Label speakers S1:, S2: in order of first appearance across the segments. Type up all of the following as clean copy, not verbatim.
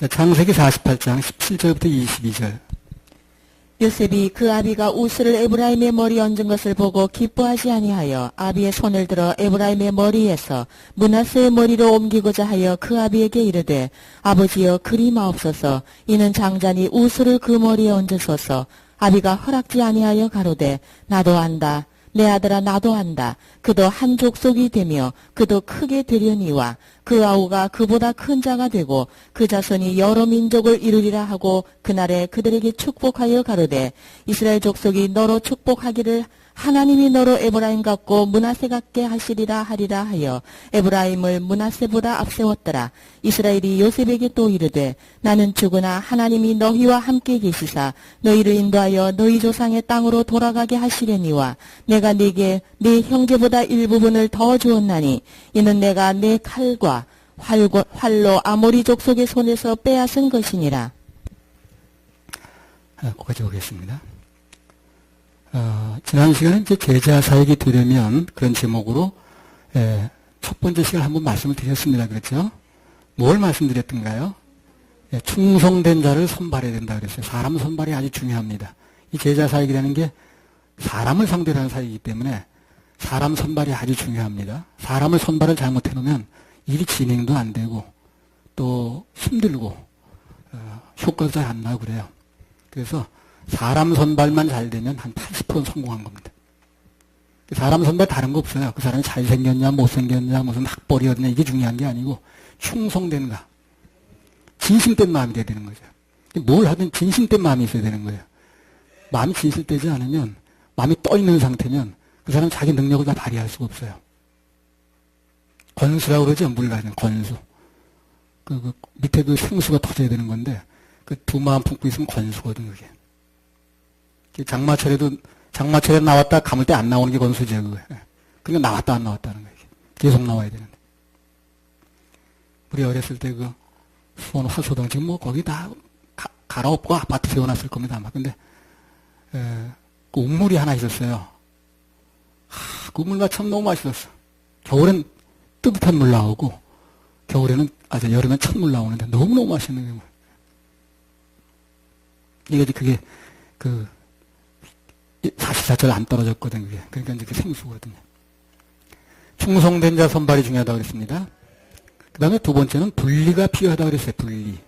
S1: 창세기 48장 17절부터 22절.
S2: 요셉이 그 아비가 우스를 에브라임의 머리에 얹은 것을 보고 기뻐하지 아니하여 아비의 손을 들어 에브라임의 머리에서 므낫세의 머리로 옮기고자 하여 그 아비에게 이르되 아버지여 그리마옵소서 이는 장자니 우스를 그 머리에 얹으소서. 아비가 허락지 아니하여 가로되 나도 안다. 내 아들아 나도 안다. 그도 한 족속이 되며 그도 크게 되려니와 그 아우가 그보다 큰 자가 되고 그 자손이 여러 민족을 이루리라 하고 그날에 그들에게 축복하여 가로되 이스라엘 족속이 너로 축복하기를 하나님이 너로 에브라임 같고 므낫세 같게 하시리라 하리라 하여 에브라임을 므낫세보다 앞세웠더라. 이스라엘이 요셉에게 또 이르되 나는 죽으나 하나님이 너희와 함께 계시사 너희를 인도하여 너희 조상의 땅으로 돌아가게 하시려니와 내가 네게 네 형제보다 일부분을 더 주었나니 이는 내가 내 칼과 활로 아모리 족속의 손에서 빼앗은 것이니라.
S1: 거기까지 오겠습니다. 지난 시간에 이제 제자 사역이 되려면 그런 제목으로 첫 번째 시간 한번 말씀을 드렸습니다. 그렇죠? 뭘 말씀드렸던가요? 충성된 자를 선발해야 된다 그랬어요. 사람 선발이 아주 중요합니다. 이 제자 사역이라는 게 사람을 상대로 하는 사역이기 때문에 사람 선발이 아주 중요합니다. 사람을 선발을 잘못해 놓으면 일이 진행도 안 되고 또 힘들고 효과도 잘 안 나고 그래요. 그래서 사람 선발만 잘 되면 한 80% 성공한 겁니다. 사람 선발 다른 거 없어요. 그 사람이 잘생겼냐 못생겼냐 무슨 학벌이었냐 이게 중요한 게 아니고 충성된가 진심된 마음이 돼야 되는 거죠. 뭘 하든 진심된 마음이 있어야 되는 거예요. 마음이 진실되지 않으면 마음이 떠 있는 상태면 그 사람은 자기 능력을 다 발휘할 수가 없어요. 권수라고 그러죠. 물 가진 권수. 그 밑에 그 생수가 터져야 되는 건데 그 두 마음 품고 있으면 권수거든 그게. 장마철에 나왔다 감을 때 안 나오는 게 권수죠 그거예요. 그러니까 나왔다 안 나왔다는 거예요. 계속 나와야 되는데. 우리 어렸을 때 그 수원 화소동 지금 뭐 거기 다 갈아엎고 아파트 세워놨을 겁니다 아마. 근데 그 우물이 하나 있었어요. 그 우물맛 참 너무 맛있었어. 겨울엔 뜨뜻한 물 나오고 겨울에는 여름엔 찬물 나오는데 너무너무 맛있는 게 뭐. 그게 그 사시사철 안 떨어졌거든 그게. 그러니까 이제 그 생수거든요. 충성된 자 선발이 중요하다고 그랬습니다. 그 다음에 두 번째는 분리가 필요하다고 그랬어요. 분리.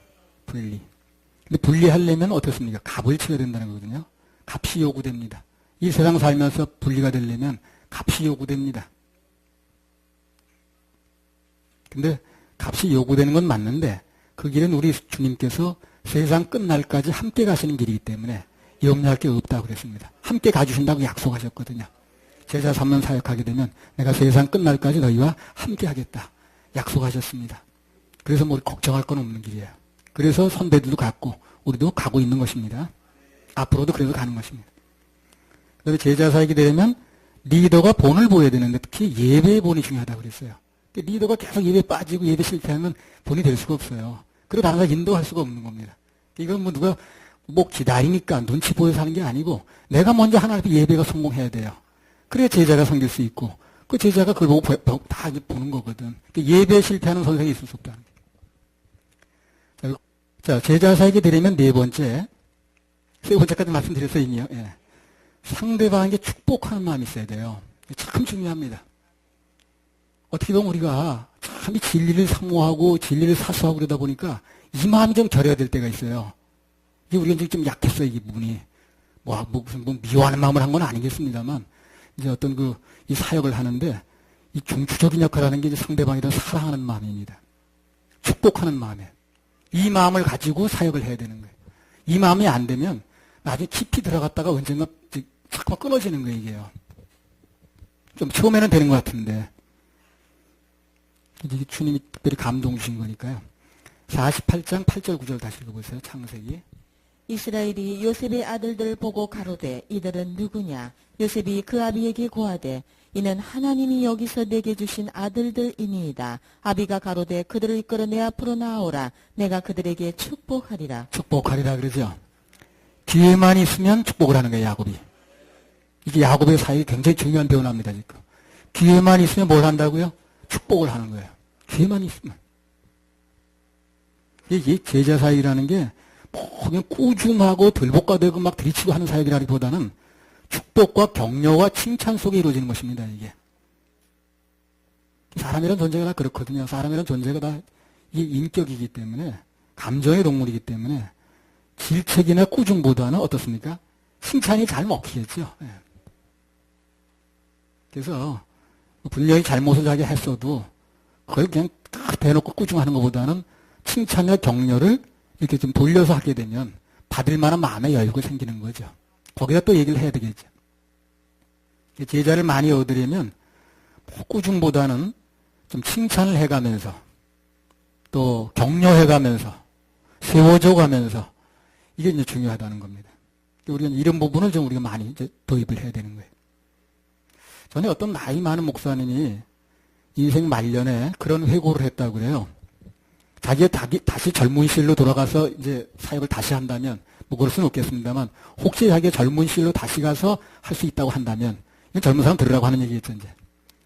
S1: 근데 분리하려면 어떻습니까? 값을 치러야 된다는 거거든요. 값이 요구됩니다. 이 세상 살면서 분리가 되려면 값이 요구됩니다. 근데 값이 요구되는 건 맞는데 그 길은 우리 주님께서 세상 끝날까지 함께 가시는 길이기 때문에 염려할 게 없다고 그랬습니다. 함께 가주신다고 약속하셨거든요. 제자 3년 사역하게 되면 내가 세상 끝날까지 너희와 함께 하겠다. 약속하셨습니다. 그래서 뭐 걱정할 건 없는 길이에요. 그래서 선배들도 갔고 우리도 가고 있는 것입니다. 앞으로도 그래서 가는 것입니다. 그다음에 제자 사역이 되려면 리더가 본을 보여야 되는데 특히 예배의 본이 중요하다고 그랬어요. 리더가 계속 예배 빠지고 예배 실패하면 본이 될 수가 없어요. 그리고 다른 사람 인도할 수가 없는 겁니다. 이건 뭐 누가 뭐 기다리니까 눈치 보여서 하는 게 아니고 내가 먼저 하나님 앞에 예배가 성공해야 돼요. 그래야 제자가 생길 수 있고 그 제자가 그걸 보고 다 보는 거거든. 예배에 실패하는 선생이 있을 수 없다는 거예요. 자, 제자 사역이 되려면 네 번째, 세 번째까지 말씀드렸어요 이미요. 예. 상대방에게 축복하는 마음이 있어야 돼요. 참 중요합니다. 어떻게 보면 우리가 참 진리를 사모하고 진리를 사수하고 그러다 보니까 이 마음이 좀 결여야 될 때가 있어요. 이게 우리가 좀 약했어요, 이 부분이. 무슨 미워하는 마음을 한 건 아니겠습니다만, 이제 어떤 이 사역을 하는데, 이 중추적인 역할을 하는 게 이제 상대방에 대한 사랑하는 마음입니다. 축복하는 마음에. 이 마음을 가지고 사역을 해야 되는 거예요. 이 마음이 안 되면, 나중에 깊이 들어갔다가 언젠가 자꾸만 끊어지는 거예요, 이게요. 좀 처음에는 되는 것 같은데. 이제 주님이 특별히 감동 주신 거니까요. 48장 8절 9절 다시 읽어보세요. 창세기.
S2: 이스라엘이 요셉의 아들들 보고 가로되 이들은 누구냐? 요셉이 그 아비에게 고하되 이는 하나님이 여기서 내게 주신 아들들이니이다. 아비가 가로되 그들을 이끌어 내 앞으로 나오라. 내가 그들에게 축복하리라.
S1: 축복하리라 그러죠. 기회만 있으면 축복을 하는 거예요. 야곱이. 이게 야곱의 사역이 굉장히 중요한 변화입니다. 지금. 기회만 있으면 뭘 한다고요? 축복을 하는 거예요. 기회만 있으면. 이 제자 사역이라는 게 그냥 꾸중하고 들볶아대고 막 들이치고 하는 사역이라기보다는 축복과 격려와 칭찬 속에 이루어지는 것입니다. 이게 사람이란 존재가 다 그렇거든요. 사람이란 존재가 다 이게 인격이기 때문에 감정의 동물이기 때문에 질책이나 꾸중보다는 어떻습니까? 칭찬이 잘 먹히겠죠. 예. 그래서 분명히 잘못을 자기 했어도 그걸 그냥 딱 대놓고 꾸중하는 것보다는 칭찬이나 격려를 이렇게 좀 돌려서 하게 되면 받을 만한 마음의 여유가 생기는 거죠. 거기다 또 얘기를 해야 되겠죠. 제자를 많이 얻으려면 꾸중보다는 좀 칭찬을 해가면서 또 격려해가면서 세워줘가면서 이게 이제 중요하다는 겁니다. 우리가 이런 부분을 좀 우리가 많이 이제 도입을 해야 되는 거예요. 전에 어떤 나이 많은 목사님이 인생 말년에 그런 회고를 했다고 그래요. 자기가 다시 젊은 시절로 돌아가서 이제 사역을 다시 한다면, 뭐 그럴 수는 없겠습니다만, 혹시 자기가 젊은 시절로 다시 가서 할 수 있다고 한다면, 이건 젊은 사람 들으라고 하는 얘기겠죠, 이제.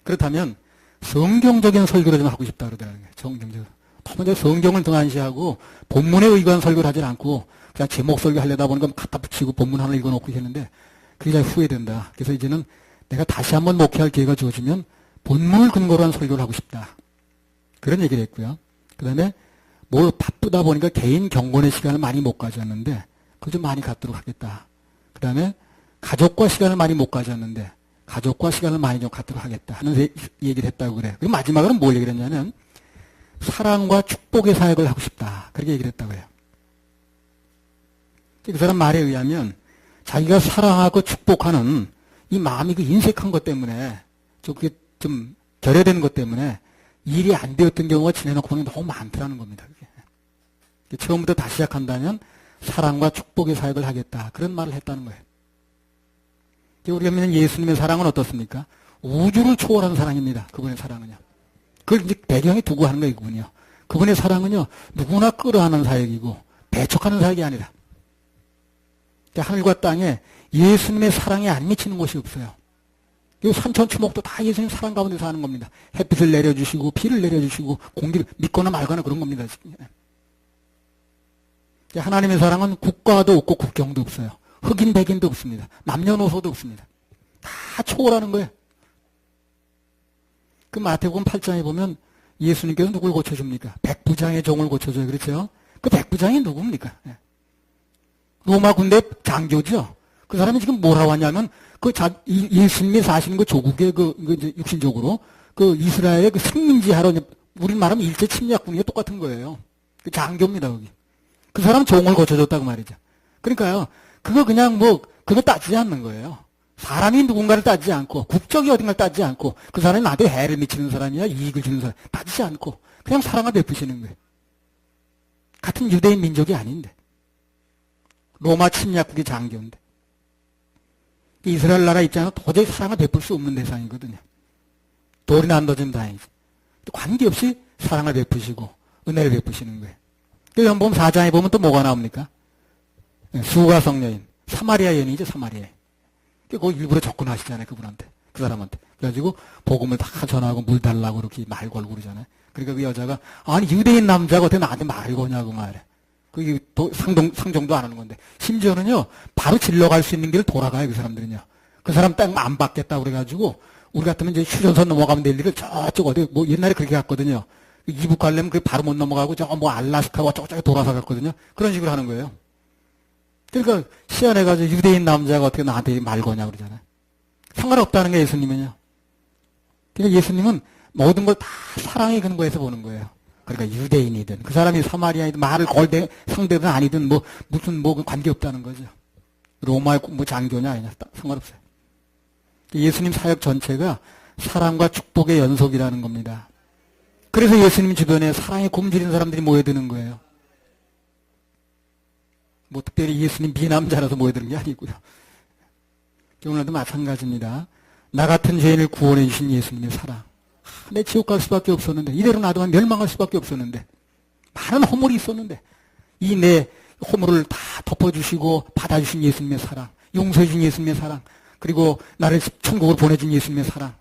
S1: 그렇다면, 성경적인 설교를 좀 하고 싶다 그러더라는 거예요, 성경적으로. 너무 이제 성경을 등한시하고, 본문에 의거한 설교를 하질 않고, 그냥 제목 설교 하려다 보니까 갖다 붙이고 본문 하나 읽어놓고 했는데, 그게 잘 후회된다. 그래서 이제는 내가 다시 한번 목회할 기회가 주어지면, 본문을 근거로 한 설교를 하고 싶다. 그런 얘기를 했고요. 그 다음에, 뭘 바쁘다 보니까 개인 경건의 시간을 많이 못 가졌는데 그걸 좀 많이 갖도록 하겠다. 그 다음에 가족과 시간을 많이 못 가졌는데 가족과 시간을 많이 좀 갖도록 하겠다 하는 얘기를 했다고 그래요. 그리고 마지막으로 뭘 얘기를 했냐면 사랑과 축복의 사역을 하고 싶다. 그렇게 얘기를 했다고 해요. 그 사람 말에 의하면 자기가 사랑하고 축복하는 이 마음이 그 인색한 것 때문에 좀 결여되는 것 때문에 일이 안 되었던 경우가 지내놓고 보니 너무 많더라는 겁니다. 그게. 처음부터 다시 시작한다면 사랑과 축복의 사역을 하겠다. 그런 말을 했다는 거예요. 우리가 믿는 예수님의 사랑은 어떻습니까? 우주를 초월한 사랑입니다. 그분의 사랑은요. 그걸 이제 배경에 두고 하는 거예요. 그분이요. 그분의 사랑은요. 누구나 끌어안는 사역이고 배척하는 사역이 아니라 하늘과 땅에 예수님의 사랑이 안 미치는 곳이 없어요. 이 산천초목도 다 예수님 사랑 가운데 사는 겁니다. 햇빛을 내려주시고 비를 내려주시고 공기를 믿거나 말거나 그런 겁니다. 하나님의 사랑은 국가도 없고 국경도 없어요. 흑인 백인도 없습니다. 남녀노소도 없습니다. 다 초월하는 거예요. 그 마태복음 8장에 보면 예수님께서 누굴 고쳐줍니까? 백부장의 종을 고쳐줘요. 그렇죠? 그 백부장이 누굽니까? 로마 군대 장교죠. 그 사람이 지금 뭐라고 하냐면 예수님이 사시는 그 조국의 이제 육신적으로 그 이스라엘의 그 식민지하러 우리 말하면 일제 침략군이 똑같은 거예요. 그 장교입니다, 거기. 그 사람 종을 고쳐줬다고 말이죠. 그러니까요, 그거 따지지 않는 거예요. 사람이 누군가를 따지지 않고, 국적이 어딘가를 따지지 않고, 그 사람이 나한테 해를 미치는 사람이야, 이익을 주는 사람, 따지지 않고, 그냥 사랑을 베푸시는 거예요. 같은 유대인 민족이 아닌데. 로마 침략국의 장교인데. 이스라엘 나라 입장에서 도저히 사랑을 베풀 수 없는 대상이거든요. 돌이 난도좀 다행이지. 관계없이 사랑을 베푸시고 은혜를 베푸시는 거예요. 요한복음 4장에 보면 또 뭐가 나옵니까? 수가 성녀인 사마리아 여인이죠. 사마리아 여인. 그거 일부러 접근하시잖아요. 그분한테. 그 사람한테. 그래가지고 복음을 다 전하고 물 달라고 이렇게 말 걸고 그러잖아요. 그러니까 그 여자가 아니 유대인 남자가 어떻게 나한테 말 거냐고 말해. 그게 상종도 안 하는 건데. 심지어는요, 바로 질러갈 수 있는 길을 돌아가요, 그 사람들은요. 그 사람 땅 안 받겠다고 그래가지고, 우리 같으면 이제 휴전선 넘어가면 될 일을 저쪽 어디, 뭐 옛날에 그렇게 갔거든요. 이북 가려면 그 바로 못 넘어가고, 알라스카와 저쪽에 돌아서 갔거든요. 그런 식으로 하는 거예요. 그러니까, 시안해가지고 유대인 남자가 어떻게 나한테 말 거냐고 그러잖아요. 상관없다는 게 예수님은요. 그러니까 예수님은 모든 걸 다 사랑의 근거에서 보는 거예요. 그러니까 유대인이든 그 사람이 사마리아이든 말을 걸 상대든 아니든 무슨 관계없다는 거죠. 로마의 장교냐 아니냐 상관없어요. 예수님 사역 전체가 사랑과 축복의 연속이라는 겁니다. 그래서 예수님 주변에 사랑에 굶주린 사람들이 모여드는 거예요. 특별히 예수님 미남자라서 모여드는 게 아니고요. 오늘도 마찬가지입니다. 나 같은 죄인을 구원해 주신 예수님의 사랑. 내 지옥 갈 수밖에 없었는데 이대로 놔두면 멸망할 수밖에 없었는데 많은 허물이 있었는데 이 내 허물을 다 덮어주시고 받아주신 예수님의 사랑, 용서해 준 예수님의 사랑, 그리고 나를 천국으로 보내준 예수님의 사랑,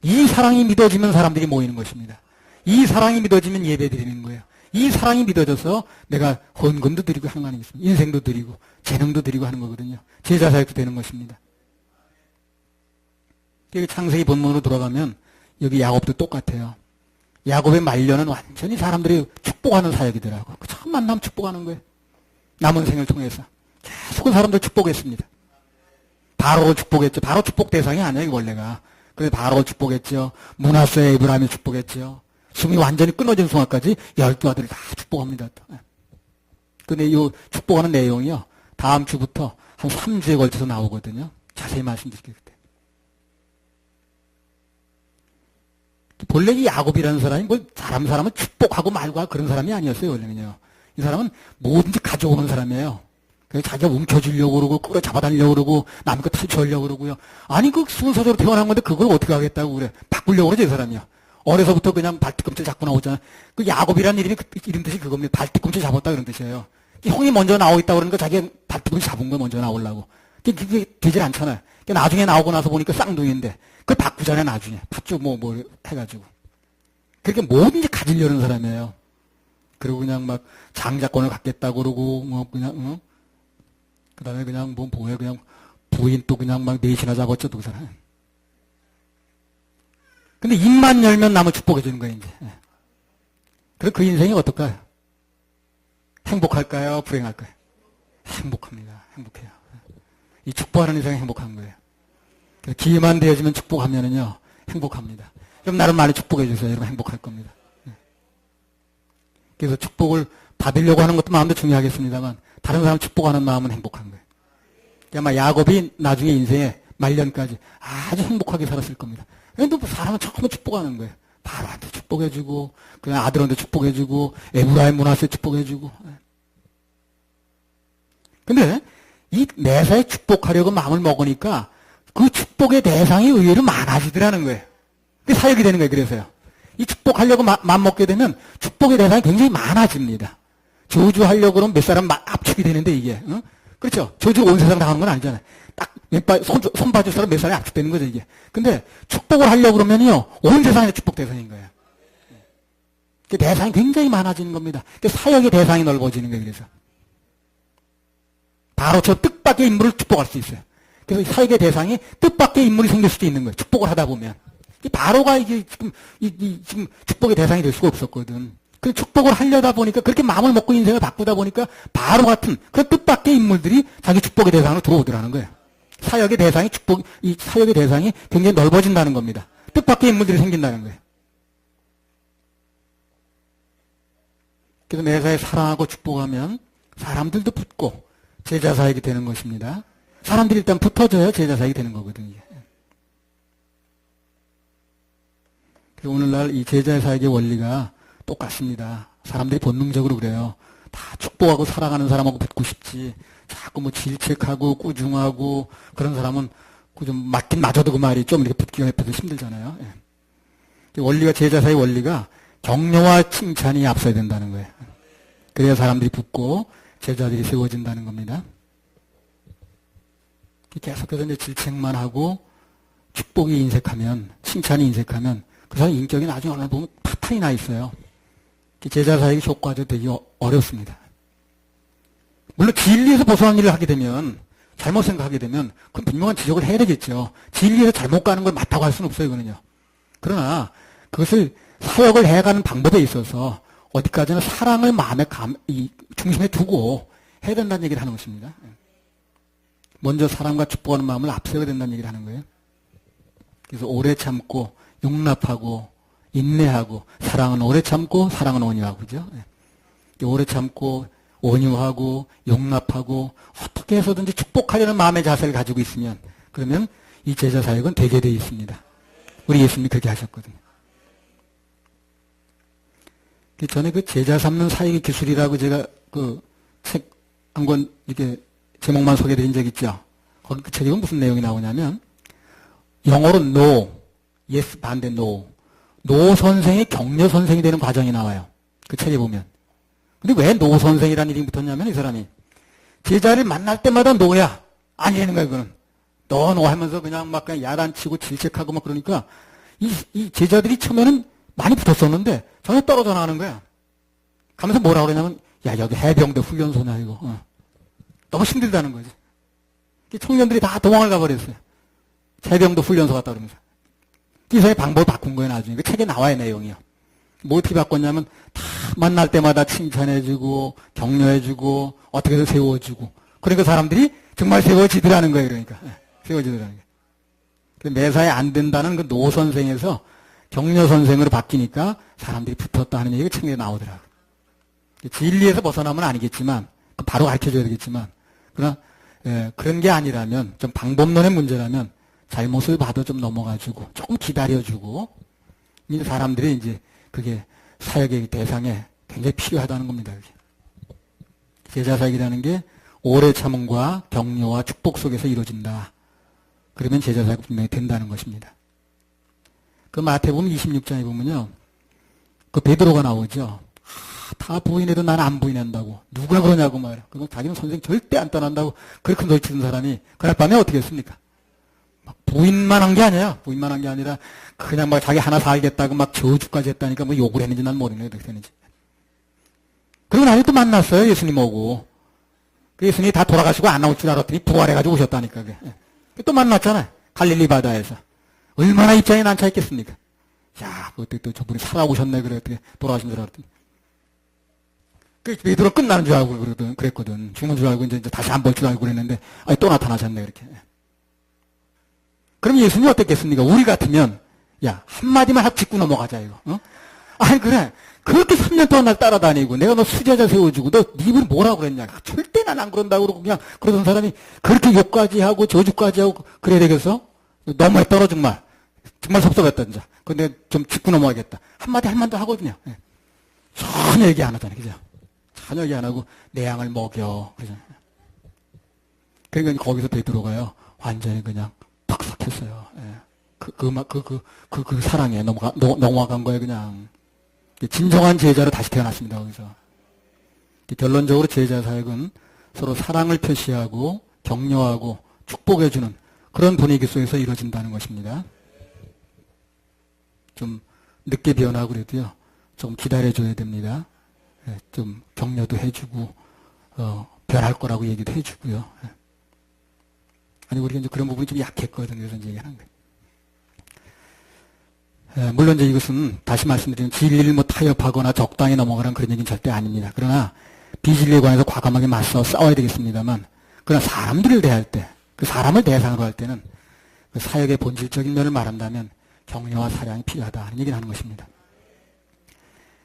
S1: 이 사랑이 믿어지면 사람들이 모이는 것입니다. 이 사랑이 믿어지면 예배 드리는 거예요. 이 사랑이 믿어져서 내가 헌금도 드리고 하는 거 아니겠습니까? 인생도 드리고 재능도 드리고 하는 거거든요. 제자 사역도 되는 것입니다. 창세기 본문으로 돌아가면 여기 야곱도 똑같아요. 야곱의 말년은 완전히 사람들이 축복하는 사역이더라고요. 처음 만나면 축복하는 거예요. 남은 생을 통해서. 계속 사람들 축복했습니다. 바로 축복했죠. 바로 축복 대상이 아니에요, 원래가. 그래서 바로 축복했죠. 므낫세 에브라임이 축복했죠. 숨이 완전히 끊어진 순간까지 12 아들을 다 축복합니다. 근데 이 축복하는 내용이요. 다음 주부터 한 3주에 걸쳐서 나오거든요. 자세히 말씀드릴게요. 본래 이 야곱이라는 사람이 뭐 사람은 축복하고 말고 그런 사람이 아니었어요, 원래는요. 이 사람은 뭐든지 가져오는 사람이에요. 그래서 자기가 움켜쥐려고 그러고, 끌어 잡아다니려고 그러고, 남의 거 탈취하려고 그러고요. 아니, 그 순서대로 태어난 건데 그걸 어떻게 하겠다고 그래. 바꾸려고 그러죠, 이 사람이요. 어려서부터 그냥 발뒤꿈치 잡고 나오잖아. 그 야곱이라는 이름이 이름 뜻이 그겁니다. 발뒤꿈치 잡았다 그런 뜻이에요. 형이 먼저 나오겠다 그러니까 자기가 발뒤꿈치 잡은 거 먼저 나오려고. 그게 되질 않잖아요. 나중에 나오고 나서 보니까 쌍둥이인데, 그걸 바꾸잖아요, 나중에. 팥죽 뭐 해가지고. 그렇게 뭐든지 가지려는 사람이에요. 그리고 그냥 막 장자권을 갖겠다고 그러고, 뭐 그냥, 그 다음에 그냥 뭐예요, 그냥 부인 또 그냥 막 넷이나 잡았죠, 두 사람. 근데 입만 열면 남을 축복해주는 거예요, 이제. 그럼 그 인생이 어떨까요? 행복할까요? 불행할까요? 행복합니다. 행복해요. 이 축복하는 인생이 행복한 거예요. 기회만 되어지면 축복하면은요, 행복합니다. 그럼 나를 많이 축복해 주세요. 여러분 행복할 겁니다. 그래서 축복을 받으려고 하는 것도 마음도 중요하겠습니다만, 다른 사람 축복하는 마음은 행복한 거예요. 아마 야곱이 나중에 인생에 말년까지 아주 행복하게 살았을 겁니다. 근데 사람은 처음에 축복하는 거예요. 바로한테 축복해주고, 그냥 아들한테 축복해주고, 에브라임 므낫세 축복해주고. 근데 이 매사에 축복하려고 마음을 먹으니까 그 축복의 대상이 의외로 많아지더라는 거예요. 그게 사역이 되는 거예요. 그래서요. 이 축복하려고 마음 먹게 되면 축복의 대상이 굉장히 많아집니다. 저주하려고 그러면 몇 사람 압축이 되는데 이게. 그렇죠? 저주 온 세상 당하는 건 아니잖아요. 딱 손 봐줄 사람 몇 사람이 압축되는 거죠, 이게. 근데 축복을 하려고 그러면요, 온 세상의 축복 대상인 거예요. 그 대상이 굉장히 많아지는 겁니다. 그 사역의 대상이 넓어지는 거예요, 그래서. 바로 저 뜻밖의 인물을 축복할 수 있어요. 그래서 사역의 대상이 뜻밖의 인물이 생길 수도 있는 거예요. 축복을 하다 보면. 바로가 이게 지금 축복의 대상이 될 수가 없었거든. 그 축복을 하려다 보니까 그렇게 마음을 먹고 인생을 바꾸다 보니까 바로 같은 그런 뜻밖의 인물들이 자기 축복의 대상으로 들어오더라는 거예요. 사역의 대상이 이 사역의 대상이 굉장히 넓어진다는 겁니다. 뜻밖의 인물들이 생긴다는 거예요. 그래서 매사에 사랑하고 축복하면 사람들도 붙고 제자 사역이 되는 것입니다. 사람들이 일단 붙어져야 제자 사역이 되는 거거든요. 그래서 오늘날 이 제자 사역의 원리가 똑같습니다. 사람들이 본능적으로 그래요. 다 축복하고 사랑하는 사람하고 붙고 싶지. 자꾸 뭐 질책하고 꾸중하고 그런 사람은 좀 맞긴 맞아도 그 말이 좀 이렇게 붙기가 옆에서 힘들잖아요. 예. 원리가 제자 사역의 원리가 격려와 칭찬이 앞서야 된다는 거예요. 그래야 사람들이 붙고 제자들이 세워진다는 겁니다. 계속해서 이제 질책만 하고 축복이 인색하면, 칭찬이 인색하면 그 사람 인격이 나중에 어느 날 보면 파탄이 나 있어요. 제자 사역이 효과도 되기 어렵습니다. 물론 진리에서 벗어난 일을 하게 되면, 잘못 생각하게 되면 그건 분명한 지적을 해야 되겠죠. 진리에서 잘못 가는 걸 맞다고 할 수는 없어요, 이거는요. 그러나 그것을 사역을 해가는 방법에 있어서 어디까지나 사랑을 마음의 중심에 두고 해야 된다는 얘기를 하는 것입니다. 먼저 사랑과 축복하는 마음을 앞세워야 된다는 얘기를 하는 거예요. 그래서 오래 참고 용납하고 인내하고, 사랑은 오래 참고 사랑은 온유하고, 그죠? 오래 참고 온유하고 용납하고 어떻게 해서든지 축복하려는 마음의 자세를 가지고 있으면, 그러면 이 제자 사역은 되게 되어 있습니다. 우리 예수님이 그렇게 하셨거든요. 전에 그 제자 삼는 사역의 기술이라고 제가 그 책 한 권 이렇게 제목만 소개드린 적 있죠. 그 책에 무슨 내용이 나오냐면, 영어로 no, yes 반대 no. 노 선생이 격려 선생이 되는 과정이 나와요. 그 책에 보면. 근데 왜 노 선생이라는 이름이 붙었냐면, 이 사람이 제자를 만날 때마다 노야 아니라는 거예요. 그거는 너 하면서 그냥 막 그냥 야단치고 질책하고 막 그러니까 이 제자들이 처음에는 많이 붙었었는데 전혀 떨어져 나가는 거야. 가면서 뭐라고 그러냐면, 야, 여기 해병대 훈련소냐, 이거. 너무 힘들다는 거지. 청년들이 다 도망을 가버렸어요. 해병대 훈련소 갔다 그러면서. 이사의 방법을 바꾼 거예요, 나중에. 그 책에 나와요, 내용이요. 뭐 어떻게 바꿨냐면, 다 만날 때마다 칭찬해주고, 격려해주고, 어떻게 해서 세워주고. 그러니까 사람들이 정말 세워지더라는 거예요, 그러니까. 세워지더라는 거예요. 매사에 안 된다는 그 노 선생에서 격려 선생으로 바뀌니까 사람들이 붙었다 하는 얘기가 책에 나오더라고요. 진리에서 벗어나면 아니겠지만, 바로 가르쳐줘야 되겠지만, 그러나, 그런 게 아니라면, 좀 방법론의 문제라면, 잘못을 봐도 좀 넘어가주고, 조금 기다려주고, 이제 사람들이 이제 그게 사역의 대상에 굉장히 필요하다는 겁니다. 제자사역이라는 게 오래 참음과 격려와 축복 속에서 이루어진다. 그러면 제자사역 분명히 된다는 것입니다. 그 마태복음 26장에 보면요. 그 베드로가 나오죠. 다 부인해도 나는 안 부인한다고. 누가 그러냐고 말이야. 그리고 자기는 선생 절대 안 떠난다고 그렇게 큰 소리 치는 사람이 그날 밤에 어떻게 했습니까? 막 부인만 한 게 아니야. 부인만 한 게 아니라 그냥 막 자기 하나 살겠다고 막 저주까지 했다니까 뭐 욕을 했는지 난 모르겠네. 어떻게 했는지. 그리고 나중에 또 만났어요. 예수님 오고. 그 예수님이 다 돌아가시고 안 나올 줄 알았더니 부활해가지고 오셨다니까. 그게. 또 만났잖아요. 갈릴리 바다에서. 얼마나 입장이 난처 했겠습니까? 야, 그때 또 저분이 살아오셨네. 그래, 어떻게 돌아가신 줄 알았더니. 그 베드로 끝나는 줄 알고 그랬거든. 죽는 줄 알고 이제 다시 안 볼 줄 알고 그랬는데, 아니, 또 나타나셨네. 이렇게. 그럼 예수님이 어땠겠습니까? 우리 같으면, 야, 한마디만 하고 짚고 넘어가자, 이거. 아니, 그래. 그렇게 3년 동안 날 따라다니고, 내가 너 수제자 세워주고, 너 입을 뭐라고 그랬냐. 절대 난 안 그런다고 그러고, 그냥 그러던 사람이 그렇게 욕까지 하고, 저주까지 하고, 그래야 되겠어? 너무했더라, 정말. 정말 섭섭했다, 진짜. 근데 좀 짚고 넘어가겠다. 한마디 할 만도 하거든요. 전혀 얘기 안 하잖아요, 그죠? 전혀 얘기 안 하고, 내 양을 먹여. 그러잖아요. 그러니까 거기서 베드로가요, 완전히 그냥 팍삭했어요. 그 사랑에 넘어간 거예요, 그냥. 진정한 제자로 다시 태어났습니다, 거기서. 결론적으로 제자 사역은 서로 사랑을 표시하고 격려하고 축복해주는 그런 분위기 속에서 이루어진다는 것입니다. 좀 늦게 변하고 그래도요, 좀 기다려줘야 됩니다. 좀 격려도 해주고, 변할 거라고 얘기도 해주고요. 아니, 우리가 이제 그런 부분이 좀 약했거든요. 그래서 이제 얘기하는 거예요. 물론 이제 이것은 다시 말씀드리면 진리를 뭐 타협하거나 적당히 넘어가는 그런 얘기는 절대 아닙니다. 그러나 비진리에 관해서 과감하게 맞서 싸워야 되겠습니다만, 그러나 사람들을 대할 때, 그 사람을 대상으로 할 때는 그 사역의 본질적인 면을 말한다면 격려와 사랑이 필요하다 하는 얘기를 하는 것입니다.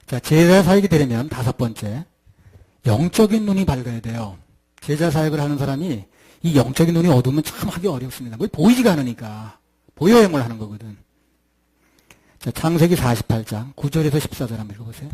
S1: 자, 제자 사역이 되려면 다섯 번째, 영적인 눈이 밝아야 돼요. 제자 사역을 하는 사람이 이 영적인 눈이 어두우면 참 하기 어렵습니다. 그게 보이지가 않으니까. 보여야뭘 하는 거거든. 자, 창세기 48장 9절에서 14절 한번 읽어보세요.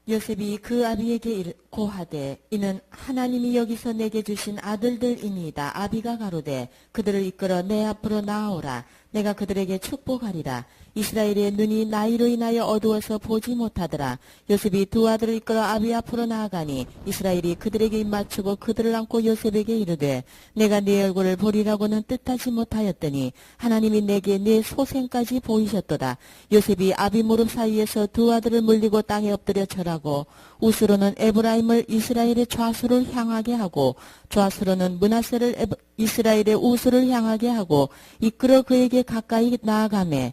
S2: 요셉이 그 아비에게 고하되 이는 하나님이 여기서 내게 주신 아들들이니이다. 아비가 가로되 그들을 이끌어 내 앞으로 나아오라. 내가 그들에게 축복하리라. 이스라엘의 눈이 나이로 인하여 어두워서 보지 못하더라. 요셉이 두 아들을 이끌어 아비 앞으로 나아가니 이스라엘이 그들에게 입맞추고 그들을 안고 요셉에게 이르되 내가 네 얼굴을 보리라고는 뜻하지 못하였더니 하나님이 내게 네 소생까지 보이셨도다. 요셉이 아비 무릎 사이에서 두 아들을 물리고 땅에 엎드려 절하고 우스로는 에브라임을 이스라엘의 좌수를 향하게 하고 좌수로는 므낫세를 이스라엘의 우수를 향하게 하고 이끌어 그에게 가까이 나아가매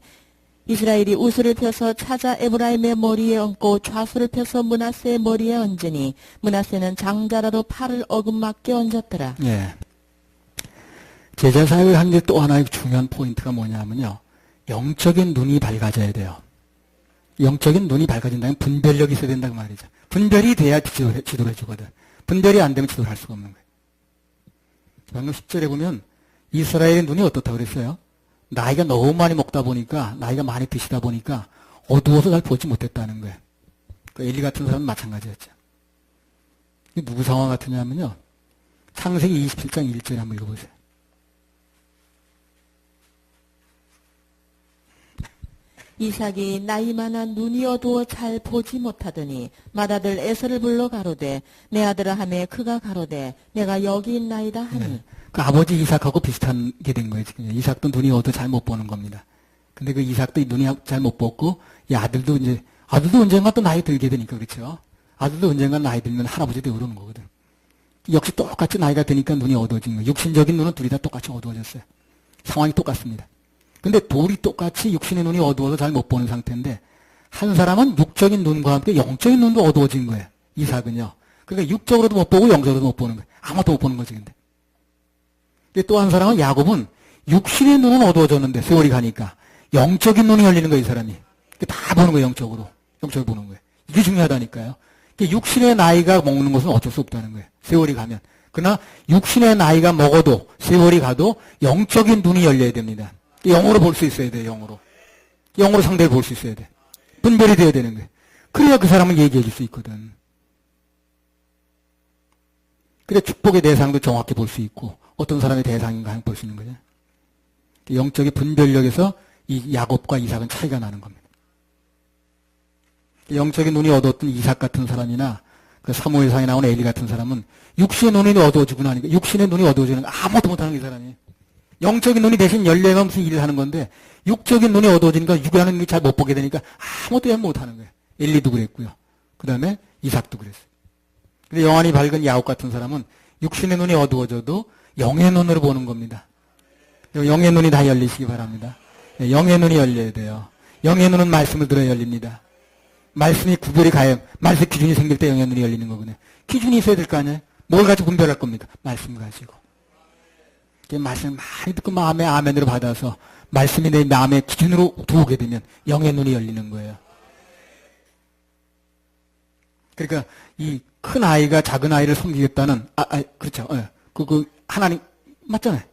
S2: 이스라엘이 우수를 펴서 찾아 에브라임의 머리에 얹고 좌수를 펴서 므낫세의 머리에 얹으니 므낫세는 장자라로 팔을 어긋맞게 얹었더라.
S1: 예. 제자 사역을 하는 데 또 하나의 중요한 포인트가 뭐냐면요. 영적인 눈이 밝아져야 돼요. 영적인 눈이 밝아진다면 분별력이 있어야 된다고 말이죠. 분별이 돼야 지도를 해주거든. 분별이 안 되면 지도를 할 수가 없는 거예요. 방금 10절에 보면 이스라엘의 눈이 어떻다고 그랬어요? 나이가 너무 많이 먹다 보니까, 나이가 많이 드시다 보니까 어두워서 잘 보지 못했다는 거예요. 그 엘리 같은 사람은 마찬가지였죠. 누구 상황 같으냐면요. 창세기 27장 1절에 한번 읽어보세요.
S2: 이삭이 나이 많아 눈이 어두워 잘 보지 못하더니 맏아들 에서를 불러 가로되 내 아들아 하매 그가 가로되 내가 여기 있나이다 하니.
S1: 네. 그 아버지 이삭하고 비슷한 게 된 거예요. 지금. 이삭도 눈이 어두워 잘 못 보는 겁니다. 근데 그 이삭도 눈이 잘 못 보고 이 아들도 이제 아들도 언젠가 또 나이 들게 되니까 그렇죠. 아들도 언젠가 나이 들면 할아버지 되고 그러는 거거든. 역시 똑같이 나이가 드니까 눈이 어두워진 거예요. 육신적인 눈은 둘이 다 똑같이 어두워졌어요. 상황이 똑같습니다. 근데 둘이 똑같이 육신의 눈이 어두워서 잘 못 보는 상태인데 한 사람은 육적인 눈과 함께 영적인 눈도 어두워진 거예요. 이삭은요. 그러니까 육적으로도 못 보고 영적으로도 못 보는 거예요. 아무것도 못 보는 거지 근데. 또 한 사람은 야곱은 육신의 눈은 어두워졌는데 세월이 가니까 영적인 눈이 열리는 거예요. 이 사람이. 다 보는 거예요. 영적으로. 영적으로 보는 거예요. 이게 중요하다니까요. 육신의 나이가 먹는 것은 어쩔 수 없다는 거예요. 세월이 가면. 그러나 육신의 나이가 먹어도 세월이 가도 영적인 눈이 열려야 됩니다. 영으로 볼 수 있어야 돼요. 영으로. 영으로 상대를 볼 수 있어야 돼. 분별이 돼야 되는 거예요. 그래야 그 사람을 얘기해 줄 수 있거든. 그래 축복의 대상도 정확히 볼 수 있고 어떤 사람의 대상인가 볼 수 있는 거죠. 영적인 분별력에서 이 야곱과 이삭은 차이가 나는 겁니다. 영적인 눈이 어두웠던 이삭 같은 사람이나 그 사무엘상에 나온 엘리 같은 사람은 육신의 눈이 어두워지고 나니까 육신의 눈이 어두워지는 아무것도 못하는 이 사람이. 영적인 눈이 대신 열려가 무슨 일을 하는 건데 육적인 눈이 어두워지니까 육하는 눈이 잘 못 보게 되니까 아무것도 못하는 거예요. 엘리도 그랬고요. 그 다음에 이삭도 그랬어요. 근데 영안이 밝은 야곱 같은 사람은 육신의 눈이 어두워져도 영의 눈으로 보는 겁니다. 영의 눈이 다 열리시기 바랍니다. 영의 눈이 열려야 돼요. 영의 눈은 말씀을 들어야 열립니다. 말씀이 구별이 가요. 말씀 기준이 생길 때 영의 눈이 열리는 거거든요. 기준이 있어야 될 거 아니에요? 뭘 가지고 분별할 겁니까? 말씀 가지고. 말씀을 많이 듣고 마음의 아멘으로 받아서 말씀이 내 마음의 기준으로 두게 되면 영의 눈이 열리는 거예요. 그러니까 이 큰 아이가 작은 아이를 섬기겠다는 그렇죠. 하나님 맞잖아요.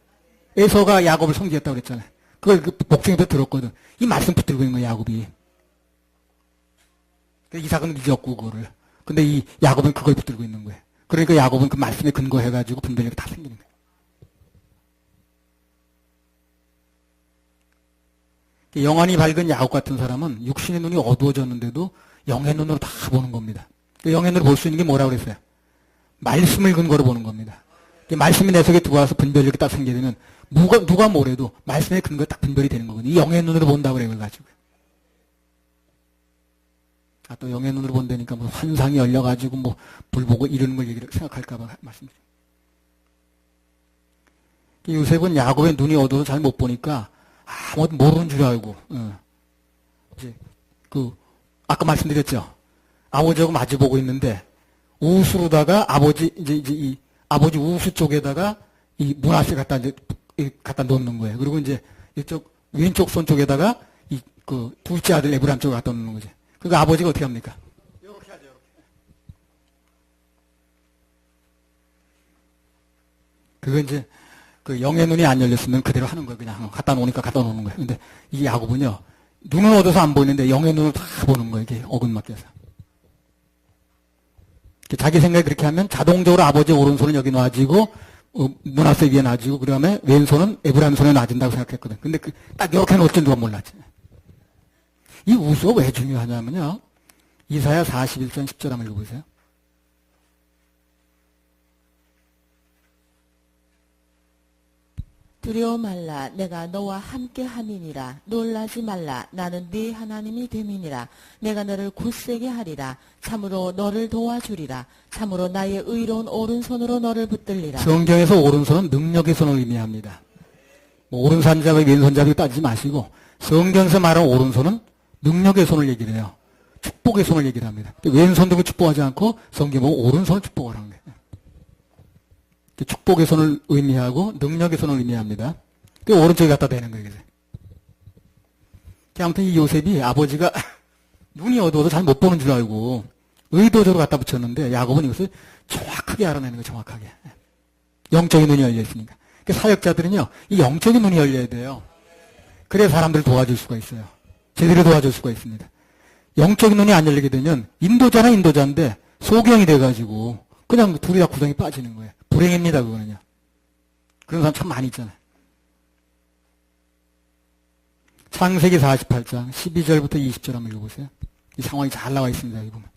S1: 에서가 야곱을 섬기겠다고 그랬잖아요. 그걸 복중에서 들었거든. 이 말씀 붙들고 있는 거예요. 야곱이. 이삭은 잊었고 그거를. 근데 이 야곱은 그걸 붙들고 있는 거예요. 그러니까 야곱은 그 말씀에 근거해가지고 분별력이 다 생기는 거예요. 영안이 밝은 야곱 같은 사람은 육신의 눈이 어두워졌는데도 영의 눈으로 다 보는 겁니다. 영의 눈으로 볼 수 있는 게 뭐라고 그랬어요? 말씀을 근거로 보는 겁니다. 말씀이 내 속에 들어와서 분별력이 딱 생기게 되면 누가 뭐래도 말씀의 근거가 딱 분별이 되는 거거든요. 이 영의 눈으로 본다고 그래 가지고. 또 영의 눈으로 본다니까 뭐 환상이 열려가지고 뭐 불 보고 이러는 걸 얘기를 생각할까봐 말씀드려요. 요셉은 야곱의 눈이 어두워서 잘 못 보니까 아무것도 모르는 줄 알고, 이제 아까 말씀드렸죠. 아버지하고 마주보고 있는데 우수로다가 이 아버지 우수 쪽에다가 이 문화세 갖다 놓는 거예요. 그리고 이제 이쪽 왼쪽 손 쪽에다가 둘째 아들 에브람 쪽에 갖다 놓는 거죠. 그러니까 아버지가 어떻게 합니까? 이렇게 하죠. 이렇게. 그거 이제 영의 눈이 안 열렸으면 그대로 하는 거예요. 그냥 갖다 놓으니까 갖다 놓는 거예요. 근데 이 야곱은요, 눈은 얻어서 안 보이는데 영의 눈을 다 보는 거예요. 이게 어긋맞게서. 자기 생각에 그렇게 하면 자동적으로 아버지의 오른손은 여기 놔지고 문화세 위에 놔지고 그 다음에 왼손은 에브라임 손에 놔진다고 생각했거든. 근데 딱 이렇게 놓을 줄 누가 몰랐지. 이 우수가 왜 중요하냐면요. 이사야 41장 10절 한번 읽어보세요.
S2: 두려워 말라 내가 너와 함께 함이니라. 놀라지 말라 나는 네 하나님이 됨이니라. 내가 너를 굳세게 하리라. 참으로 너를 도와주리라. 참으로 나의 의로운 오른손으로 너를 붙들리라.
S1: 성경에서 오른손은 능력의 손을 의미합니다. 오른손 잡이 왼손 잡이 따지지 마시고 성경에서 말하는 오른손은 능력의 손을 얘기를 해요. 축복의 손을 얘기를 합니다. 왼손도 축복하지 않고 성경 보고 오른손을 축복하라는 거예요. 축복의 손을 의미하고 능력의 손을 의미합니다. 오른쪽에 갖다 대는 거예요. 아무튼 이 요셉이 아버지가 눈이 어두워서 잘 못 보는 줄 알고 의도적으로 갖다 붙였는데 야곱은 이것을 정확하게 알아내는 거예요. 정확하게. 영적인 눈이 열려 있으니까. 사역자들은요, 이 영적인 눈이 열려야 돼요. 그래야 사람들을 도와줄 수가 있어요. 제대로 도와줄 수가 있습니다. 영적인 눈이 안 열리게 되면 인도자인데 소경이 돼가지고 그냥 둘이 다 구덩이 빠지는 거예요. 불행입니다, 그거는요. 그런 사람 참 많이 있잖아요. 창세기 48장 12절부터 20절 한번 읽어보세요. 이 상황이 잘 나와 있습니다, 여기 보면.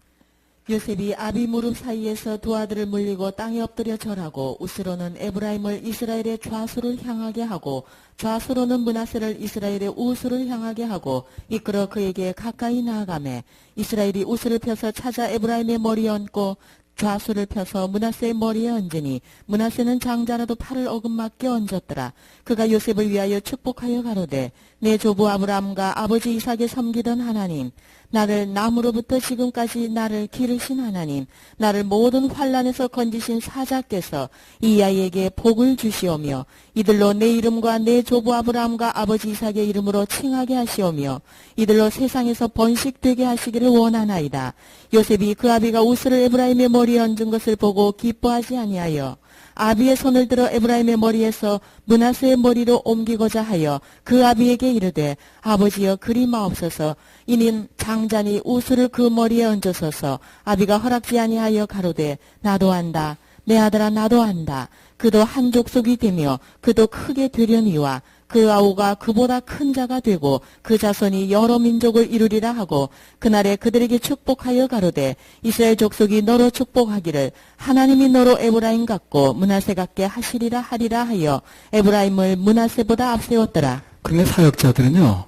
S2: 요셉이 아비 무릎 사이에서 두 아들을 물리고 땅에 엎드려 절하고 우스로는 에브라임을 이스라엘의 좌수를 향하게 하고 좌수로는 므낫세를 이스라엘의 우수를 향하게 하고 이끌어 그에게 가까이 나아가매 이스라엘이 우수를 펴서 찾아 에브라임의 머리에 얹고 좌수를 펴서 므낫세의 머리에 얹으니 므낫세는 장자라도 팔을 어긋맞게 얹었더라. 그가 요셉을 위하여 축복하여 가로되 내 조부 아브라함과 아버지 이삭에 섬기던 하나님, 나를 남으로부터 지금까지 나를 기르신 하나님, 나를 모든 환난에서 건지신 사자께서 이 아이에게 복을 주시오며 이들로 내 이름과 내 조부 아브라함과 아버지 이삭의 이름으로 칭하게 하시오며 이들로 세상에서 번식되게 하시기를 원하나이다. 요셉이 그 아비가 우스를 에브라임의 머리에 얹은 것을 보고 기뻐하지 아니하여 아비의 손을 들어 에브라임의 머리에서 므낫세의 머리로 옮기고자 하여 그 아비에게 이르되 아버지여 그리 마옵소서. 이는 장자니 우스를 그 머리에 얹으소서. 아비가 허락지 아니하여 가로되 나도 안다. 내 아들아 나도 안다. 그도 한 족속이 되며 그도 크게 되려니와 그 아우가 그보다 큰 자가 되고 그 자손이 여러 민족을 이루리라 하고 그날에 그들에게 축복하여 가로되 이스라엘 족속이 너로 축복하기를 하나님이 너로 에브라임 같고 므낫세 같게 하시리라 하리라 하여 에브라임을 므낫세보다 앞세웠더라.
S1: 그런데 사역자들은요,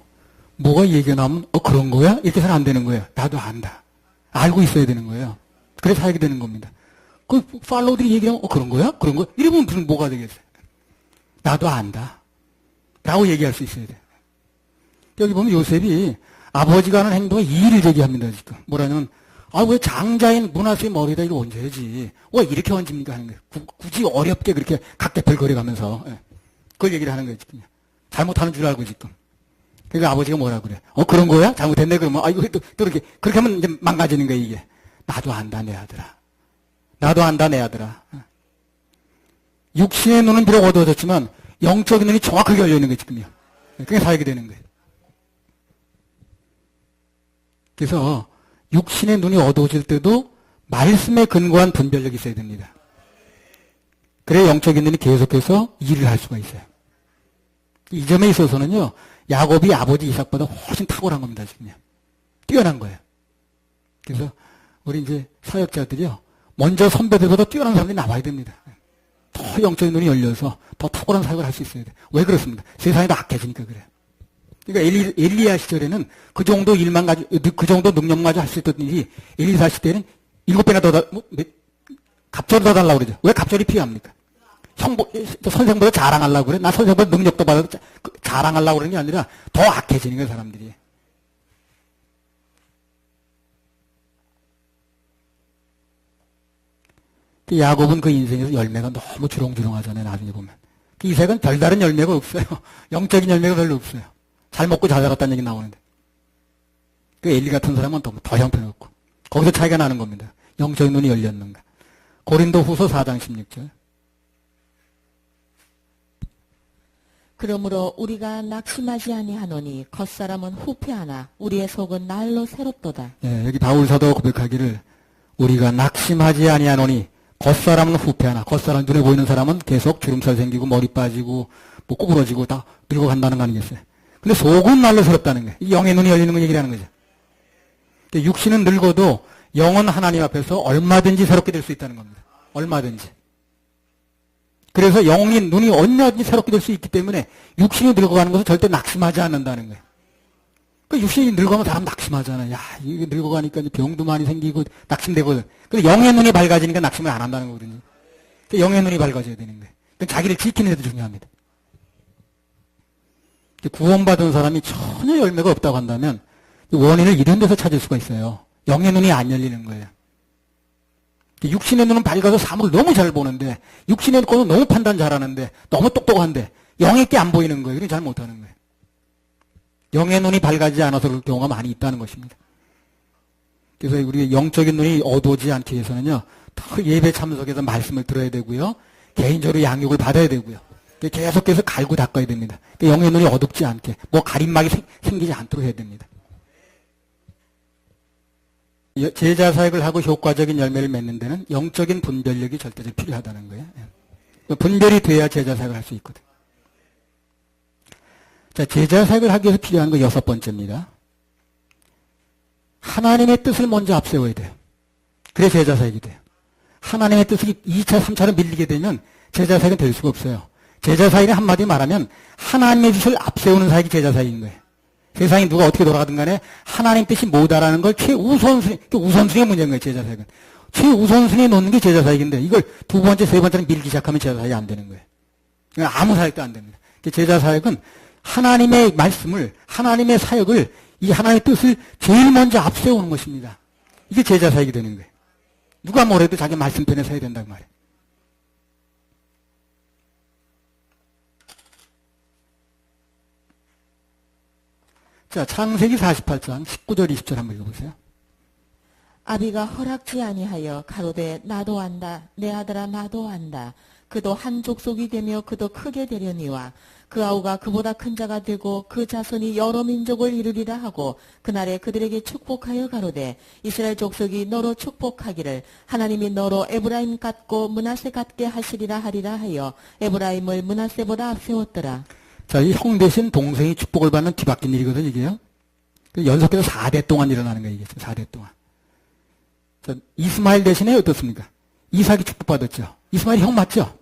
S1: 뭐가 얘기가 나오면 그런 거야? 이렇게 해서는 안 되는 거예요. 나도 안다. 알고 있어야 되는 거예요. 그래서 사역이 되는 겁니다. 그 팔로우들이 얘기하면 그런 거야? 그런 거야? 이러면 무슨 뭐가 되겠어요? 나도 안다 라고 얘기할 수 있어야 돼. 여기 보면 요셉이 아버지가 하는 행동에 이의를 제기합니다. 지금 뭐라냐면 왜 장자인 므낫세의 머리에다 이거 얹어야지, 왜 이렇게 얹습니까 하는 거예요. 굳이 어렵게 그렇게 각대별거려 가면서 그걸 얘기를 하는 거예요. 지금 잘못하는 줄 알고 지금. 그러니까 아버지가 뭐라 그래? 그런 거야? 잘못했네 그러면 이거 또 그렇게 하면 이제 망가지는 거야 이게. 나도 안다 내 아들아. 나도 안다 내 아들아. 육신의 눈은 비록 어두워졌지만 영적인 눈이 정확하게 열려 있는 거예요 지금요. 그게 사역이 되는 거예요. 그래서 육신의 눈이 어두워질 때도 말씀에 근거한 분별력이 있어야 됩니다. 그래야 영적인 눈이 계속해서 일을 할 수가 있어요. 이 점에 있어서는요, 야곱이 아버지 이삭보다 훨씬 탁월한 겁니다 지금요. 뛰어난 거예요. 그래서 우리 이제 사역자들이요, 먼저 선배들보다 뛰어난 사람들이 나와야 됩니다. 더 영적인 눈이 열려서 더 탁월한 사역을 할 수 있어야 돼요. 왜 그렇습니까? 세상이 더 악해지니까 그래요. 그러니까 엘리야 시절에는 그 정도 일만 가지고, 그 정도 능력만 가지고 할 수 있던 일이 엘리사 시대에는 7배나 더 갑절을 더 달라고 그러죠. 왜 갑절이 필요합니까? 선생보다 자랑하려고 그래? 나 선생보다 능력도 받아서 자랑하려고 그러는 게 아니라 더 악해지는 거예요, 사람들이. 야곱은 그 인생에서 열매가 너무 주렁주렁하잖아요, 나중에 보면. 이삭은 별다른 열매가 없어요. 영적인 열매가 별로 없어요. 잘 먹고 잘 자랐다는 얘기 나오는데. 그 엘리 같은 사람은 더 형편없고. 거기서 차이가 나는 겁니다. 영적인 눈이 열렸는가. 고린도 후서 4장 16절.
S2: 그러므로 우리가 낙심하지 아니하노니 겉사람은 후패하나 우리의 속은 날로 새롭도다.
S1: 여기 바울 사도가 고백하기를 우리가 낙심하지 아니하노니 겉사람은 후패하나, 겉사람 눈에 보이는 사람은 계속 주름살 생기고 머리 빠지고 뭐 구부러지고 다 늙어간다는 거 아니겠어요? 근데 속은 날로 새롭다는 거예요. 이 영의 눈이 열리는 걸 얘기하는 거죠. 육신은 늙어도 영은 하나님 앞에서 얼마든지 새롭게 될 수 있다는 겁니다. 얼마든지. 그래서 영의 눈이 언제든지 새롭게 될 수 있기 때문에 육신이 늙어가는 것은 절대 낙심하지 않는다는 거예요. 그 육신이 늙어가면 사람 낙심하잖아요. 야, 이게 늙어가니까 병도 많이 생기고 낙심되거든. 근데 영의 눈이 밝아지니까 낙심을 안 한다는 거거든요. 영의 눈이 밝아져야 되는 거예요. 자기를 지키는 데도 중요합니다. 구원받은 사람이 전혀 열매가 없다고 한다면 원인을 이런 데서 찾을 수가 있어요. 영의 눈이 안 열리는 거예요. 육신의 눈은 밝아서 사물을 너무 잘 보는데, 육신의 눈은 너무 판단 잘하는데, 너무 똑똑한데 영의 게 안 보이는 거예요. 그러니 잘 못하는 거예요. 영의 눈이 밝아지지 않아서 그럴 경우가 많이 있다는 것입니다. 그래서 우리 영적인 눈이 어두워지지 않기 위해서는요, 더 예배 참석해서 말씀을 들어야 되고요, 개인적으로 양육을 받아야 되고요, 계속해서 갈고 닦아야 됩니다. 영의 눈이 어둡지 않게, 뭐 가림막이 생기지 않도록 해야 됩니다. 제자 사역을 하고 효과적인 열매를 맺는 데는 영적인 분별력이 절대적으로 필요하다는 거예요. 분별이 돼야 제자 사역을 할 수 있거든요. 자, 제자 사역을 하기 위해서 필요한 거 6번째입니다. 하나님의 뜻을 먼저 앞세워야 돼요. 그래 제자 사역이 돼요. 하나님의 뜻을 2차, 3차로 밀리게 되면 제자 사역은 될 수가 없어요. 제자 사역은 한마디 말하면 하나님의 뜻을 앞세우는 사역이 제자 사역인 거예요. 세상이 누가 어떻게 돌아가든 간에 하나님 뜻이 뭐다라는 걸 우선순위의 문제인 거예요, 제자 사역은. 최우선순위에 놓는 게 제자 사역인데 이걸 두 번째, 세 번째로 밀기 시작하면 제자 사역이 안 되는 거예요. 아무 사역도 안 됩니다. 제자 사역은 하나님의 말씀을, 하나님의 사역을, 이 하나님의 뜻을 제일 먼저 앞세우는 것입니다. 이게 제자 사역이 되는 거예요. 누가 뭐래도 자기 말씀편에 서야 된다고 말이에요. 자, 창세기 48장 19절 20절 한번 읽어보세요.
S2: 아비가 허락지 아니하여 가로되 나도 안다 내 아들아 나도 안다. 그도 한 족속이 되며 그도 크게 되려니와 그 아우가 그보다 큰 자가 되고 그 자손이 여러 민족을 이루리라 하고 그날에 그들에게 축복하여 가로되 이스라엘 족속이 너로 축복하기를 하나님이 너로 에브라임 같고 므낫세 같게 하시리라 하리라 하여 에브라임을 므낫세보다 앞세웠더라.
S1: 자, 이 형 대신 동생이 축복을 받는 뒤바뀐 일이거든요, 이게요. 연속해서 4대 동안 일어나는 거예요, 이게. 4대 동안. 자, 이스마엘 대신에 어떻습니까? 이삭이 축복받았죠. 이스마엘이 형 맞죠?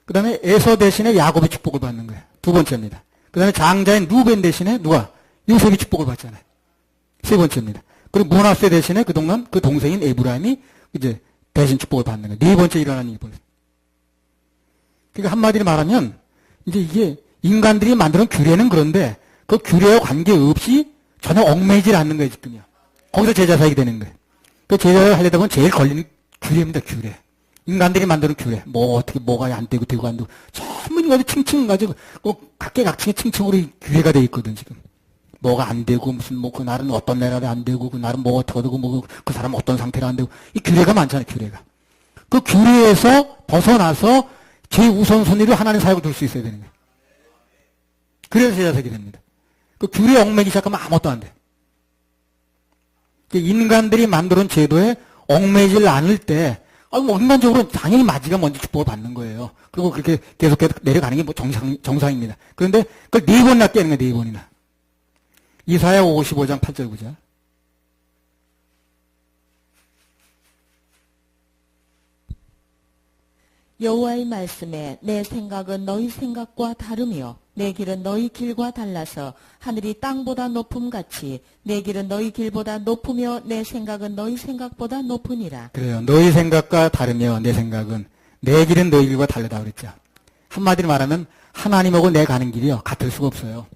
S1: 그 다음에 에서 대신에 야곱이 축복을 받는 거예요. 두 번째입니다. 그 다음에 장자인 루벤 대신에 누가? 요셉이 축복을 받잖아요. 세 번째입니다. 그리고 므낫세 대신에 그 동생인 에브라임이 이제 대신 축복을 받는 거예요. 네 번째 일어나는 일이 벌써. 그러니까 한마디로 말하면 이제 이게 인간들이 만드는 규례는 그런데 그 규례와 관계없이 전혀 얽매이질 않는 거예요, 지금요. 거기서 제자 사역이 되는 거예요. 그 제자를 하려다 보면 제일 걸리는 규례입니다, 규례. 인간들이 만드는 규례. 뭐 어떻게 뭐가 안 되고 되고 안 되고 전부 인간이 층층 가지고 각계각층의 층층으로 규례가 돼 있거든, 지금. 뭐가 안 되고 무슨 뭐 그 날은 어떤 날이 안 되고 그 날은 뭐 어떻게 되고 뭐 그 사람 어떤 상태로 안 되고 이 규례가 많잖아요, 규례가. 그 규례에서 벗어나서 제우선순위로 하나님 사역을 둘 수 있어야 되는 거예요. 그래서 제자석이 됩니다. 그 규례에 얽매기 시작하면 아무것도 안 돼. 인간들이 만들어놓은 제도에 얽매이질 않을 때, 뭐 인간적으로 당연히 마지가 먼저 축복을 받는 거예요. 그리고 그렇게 계속 내려가는 게 뭐 정상입니다. 그런데 그걸 4번이나 깨는 거예요, 4번이나. 이사야 55장 8절 보자.
S2: 여호와의 말씀에 내 생각은 너희 생각과 다르며 내 길은 너희 길과 달라서 하늘이 땅보다 높음같이 내 길은 너희 길보다 높으며 내 생각은 너희 생각보다 높으니라.
S1: 그래요. 너희 생각과 다르며 내 생각은 내 길은 너희 길과 다르다 그랬죠. 한마디로 말하면 하나님하고 내 가는 길이요 같을 수가 없어요.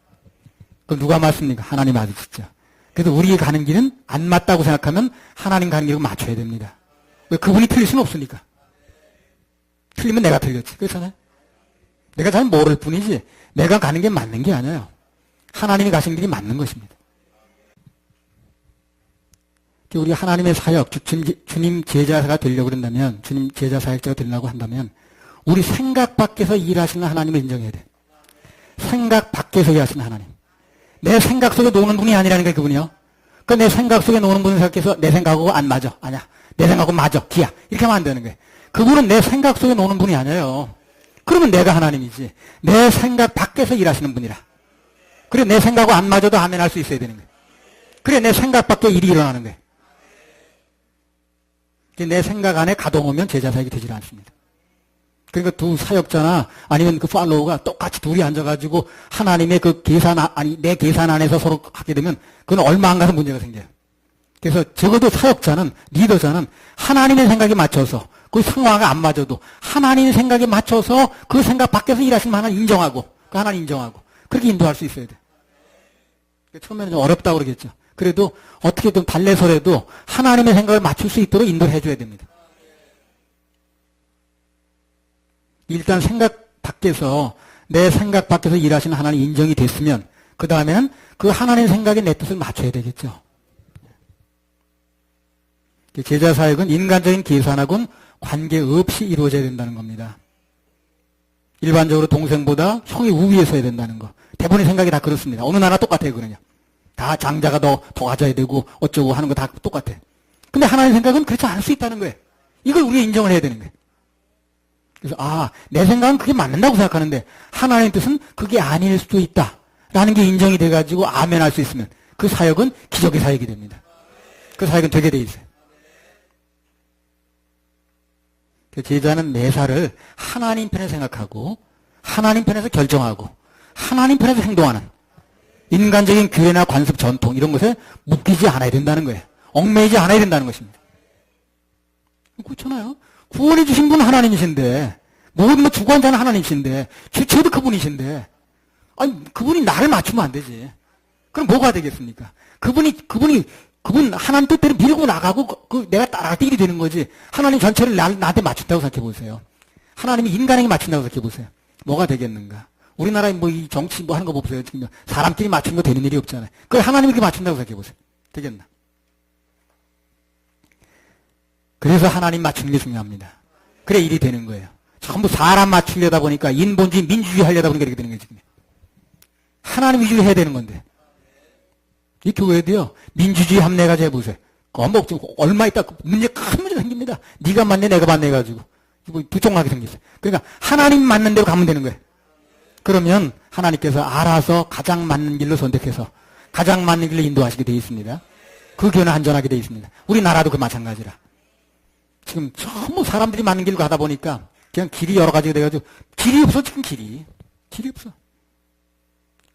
S1: 그럼 누가 맞습니까? 하나님 맞으시죠. 그래서 우리 가는 길은 안 맞다고 생각하면 하나님 가는 길과 맞춰야 됩니다. 왜 그분이 틀릴 수는 없으니까. 틀리면 내가 틀렸지. 그렇잖아요. 내가 잘 모를 뿐이지 내가 가는 게 맞는 게 아니에요. 하나님이 가신 길이 맞는 것입니다. 우리 하나님의 사역, 주님 제자가 되려고 그런다면, 주님 제자 사역자가 되려고 한다면 우리 생각 밖에서 일하시는 하나님을 인정해야 돼. 생각 밖에서 일하시는 하나님. 내 생각 속에 노는 분이 아니라는 게 그분이요. 그러니까 내 생각 속에 노는 분을 생각해서 내 생각하고 안 맞아. 아니야. 내 생각하고 맞아. 기야. 이렇게 하면 안 되는 거예요. 그분은 내 생각 속에 노는 분이 아니에요. 그러면 내가 하나님이지. 내 생각 밖에서 일하시는 분이라. 그래 내 생각하고 안 맞아도 아멘 할 수 있어야 되는 거예요. 그래 내 생각 밖에 일이 일어나는 거예요. 내 생각 안에 가둬놓으면 제자 사역이 되질 않습니다. 그러니까 두 사역자나 아니면 그 팔로우가 똑같이 둘이 앉아가지고 하나님의 그 계산, 내 계산 안에서 서로 하게 되면 그건 얼마 안 가서 문제가 생겨요. 그래서 적어도 사역자는, 리더자는 하나님의 생각에 맞춰서 그 상황이 안 맞아도 하나님의 생각에 맞춰서 그 생각 밖에서 일하시면 하나님 인정하고, 그 하나님 인정하고 그렇게 인도할 수 있어야 돼. 처음에는 좀 어렵다고 그러겠죠. 그래도 어떻게든 달래서라도 하나님의 생각을 맞출 수 있도록 인도를 해줘야 됩니다. 일단 생각 밖에서, 내 생각 밖에서 일하시는 하나님 인정이 됐으면 그 다음에는 그 하나님 생각에 내 뜻을 맞춰야 되겠죠. 제자 사역은 인간적인 계산하고는 관계없이 이루어져야 된다는 겁니다. 일반적으로 동생보다 형이 우위에 서야 된다는 거. 대부분의 생각이 다 그렇습니다. 어느 나라 똑같아요, 그러냐. 다 장자가 더 가져야 되고 어쩌고 하는 거 다 똑같아. 근데 하나님 생각은 그렇지 않을 수 있다는 거예요. 이걸 우리가 인정을 해야 되는 거예요. 그래서 내 생각은 그게 맞는다고 생각하는데 하나님의 뜻은 그게 아닐 수도 있다 라는 게 인정이 돼가지고 아멘 할 수 있으면 그 사역은 기적의 사역이 됩니다. 그 사역은 되게 돼 있어요. 제자는 매사를 하나님 편에 생각하고 하나님 편에서 결정하고 하나님 편에서 행동하는 인간적인 규례나 관습, 전통 이런 것에 묶이지 않아야 된다는 거예요. 얽매이지 않아야 된다는 것입니다. 그렇잖아요. 구원해 주신 분은 하나님이신데 모든 것 주관자는 하나님이신데 주체도 그분이신데 아니 그분이 나를 맞추면 안 되지. 그럼 뭐가 되겠습니까? 그분 하나님 뜻대로 밀고 나가고 내가 따라갈 때 일이 되는 거지. 하나님 전체를 나한테 맞춘다고 생각해 보세요. 하나님이 인간에게 맞춘다고 생각해 보세요. 뭐가 되겠는가? 우리나라에 뭐 이 정치 뭐 하는 거 보세요. 지금 사람끼리 맞춘 거 되는 일이 없잖아요. 그걸 하나님에게 맞춘다고 생각해 보세요. 되겠나? 그래서 하나님 맞추는 게 중요합니다. 그래 일이 되는 거예요. 전부 사람 맞추려다 보니까 인본주의, 민주주의 하려다 보니까 이렇게 되는 거예요. 지금. 하나님 위주로 해야 되는 건데. 이 교회도요. 민주주의 합내가지고 해보세요. 뭐 얼마 있다 큰 문제 생깁니다. 네가 맞네 내가 맞네 해가지고 뭐 부정하게 생겼어요. 그러니까 하나님 맞는 대로 가면 되는 거예요. 그러면 하나님께서 알아서 가장 맞는 길로 선택해서 가장 맞는 길로 인도하시게 되어 있습니다. 그 교회는 안전하게 되어 있습니다. 우리나라도 그 마찬가지라. 지금 전부 사람들이 맞는 길로 가다 보니까 그냥 길이 여러 가지가 돼가지고 길이 없어 지금 길이 없어.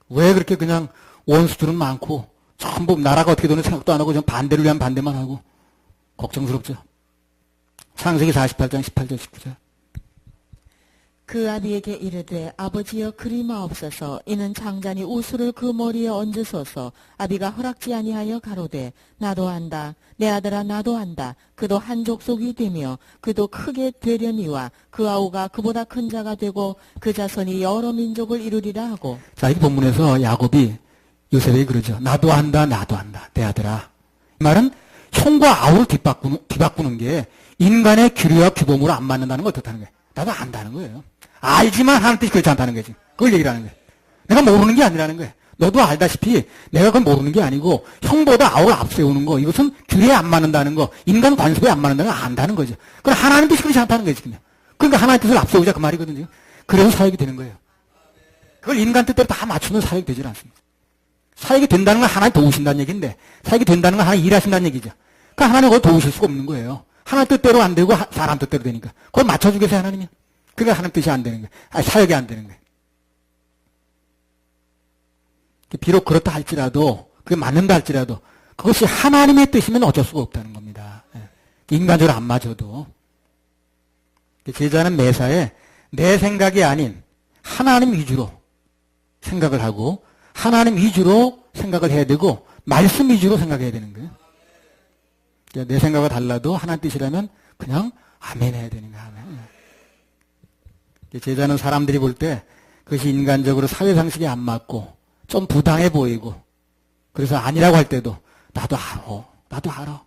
S1: 왜 그렇게 그냥 원수들은 많고 전부 나라가 어떻게 되는 생각도 안 하고 좀 반대를 위한 반대만 하고 걱정스럽죠. 창세기 48장 18절 19절.
S2: 그 아비에게 이르되 아버지여 그리마옵소서 이는 장자니 우수를 그 머리에 얹으소서. 아비가 허락지 아니하여 가로되 나도 안다 내 아들아 나도 안다. 그도 한 족속이 되며 그도 크게 되려니와 그 아우가 그보다 큰 자가 되고 그 자손이 여러 민족을 이루리라 하고.
S1: 자, 이 본문에서 야곱이 요셉에게 그러죠. 나도 안다 내 아들아. 이 말은 형과 아우를 뒤바꾸는 게 인간의 규례와 규범으로 안 맞는다는 걸 뜻하는 거예요. 나도 안다는 거예요. 알지만 하는 뜻이 그렇지 않다는 거지. 그걸 얘기를 하는 거예요. 내가 모르는 게 아니라는 거예요. 너도 알다시피 내가 그걸 모르는 게 아니고 형보다 아우를 앞세우는 거 이것은 규례에 안 맞는다는 거 인간 관습에 안 맞는다는 걸 안다는 거죠. 그건 하나님 뜻이 그렇지 않다는 거예요. 지금. 그러니까 하나님 뜻을 앞세우자 그 말이거든요. 그래서 사역이 되는 거예요. 그걸 인간 뜻대로 다 맞추면 사역이 되질 않습니다. 사역이 된다는 건 하나님 도우신다는 얘기인데 사역이 된다는 건 하나님 일하신다는 얘기죠. 그러니까 하나님 그걸 도우실 수가 없는 거예요. 하나님 뜻대로 안 되고 사람 뜻대로 되니까 그걸 맞춰주겠어요 하나님이. 그러니까 하나님 뜻이 안 되는 거예요. 아니, 사역이 안 되는 거예요. 비록 그렇다 할지라도 그게 맞는다 할지라도 그것이 하나님의 뜻이면 어쩔 수가 없다는 겁니다. 인간적으로 안 맞아도. 제자는 매사에 내 생각이 아닌 하나님 위주로 생각을 하고 하나님 위주로 생각을 해야 되고 말씀 위주로 생각해야 되는 거예요. 내 생각과 달라도 하나님 뜻이라면 그냥 아멘 해야 되는 거야. 아멘. 제자는 사람들이 볼 때 그것이 인간적으로 사회상식에 안 맞고 좀 부당해 보이고 그래서 아니라고 할 때도 나도 알아.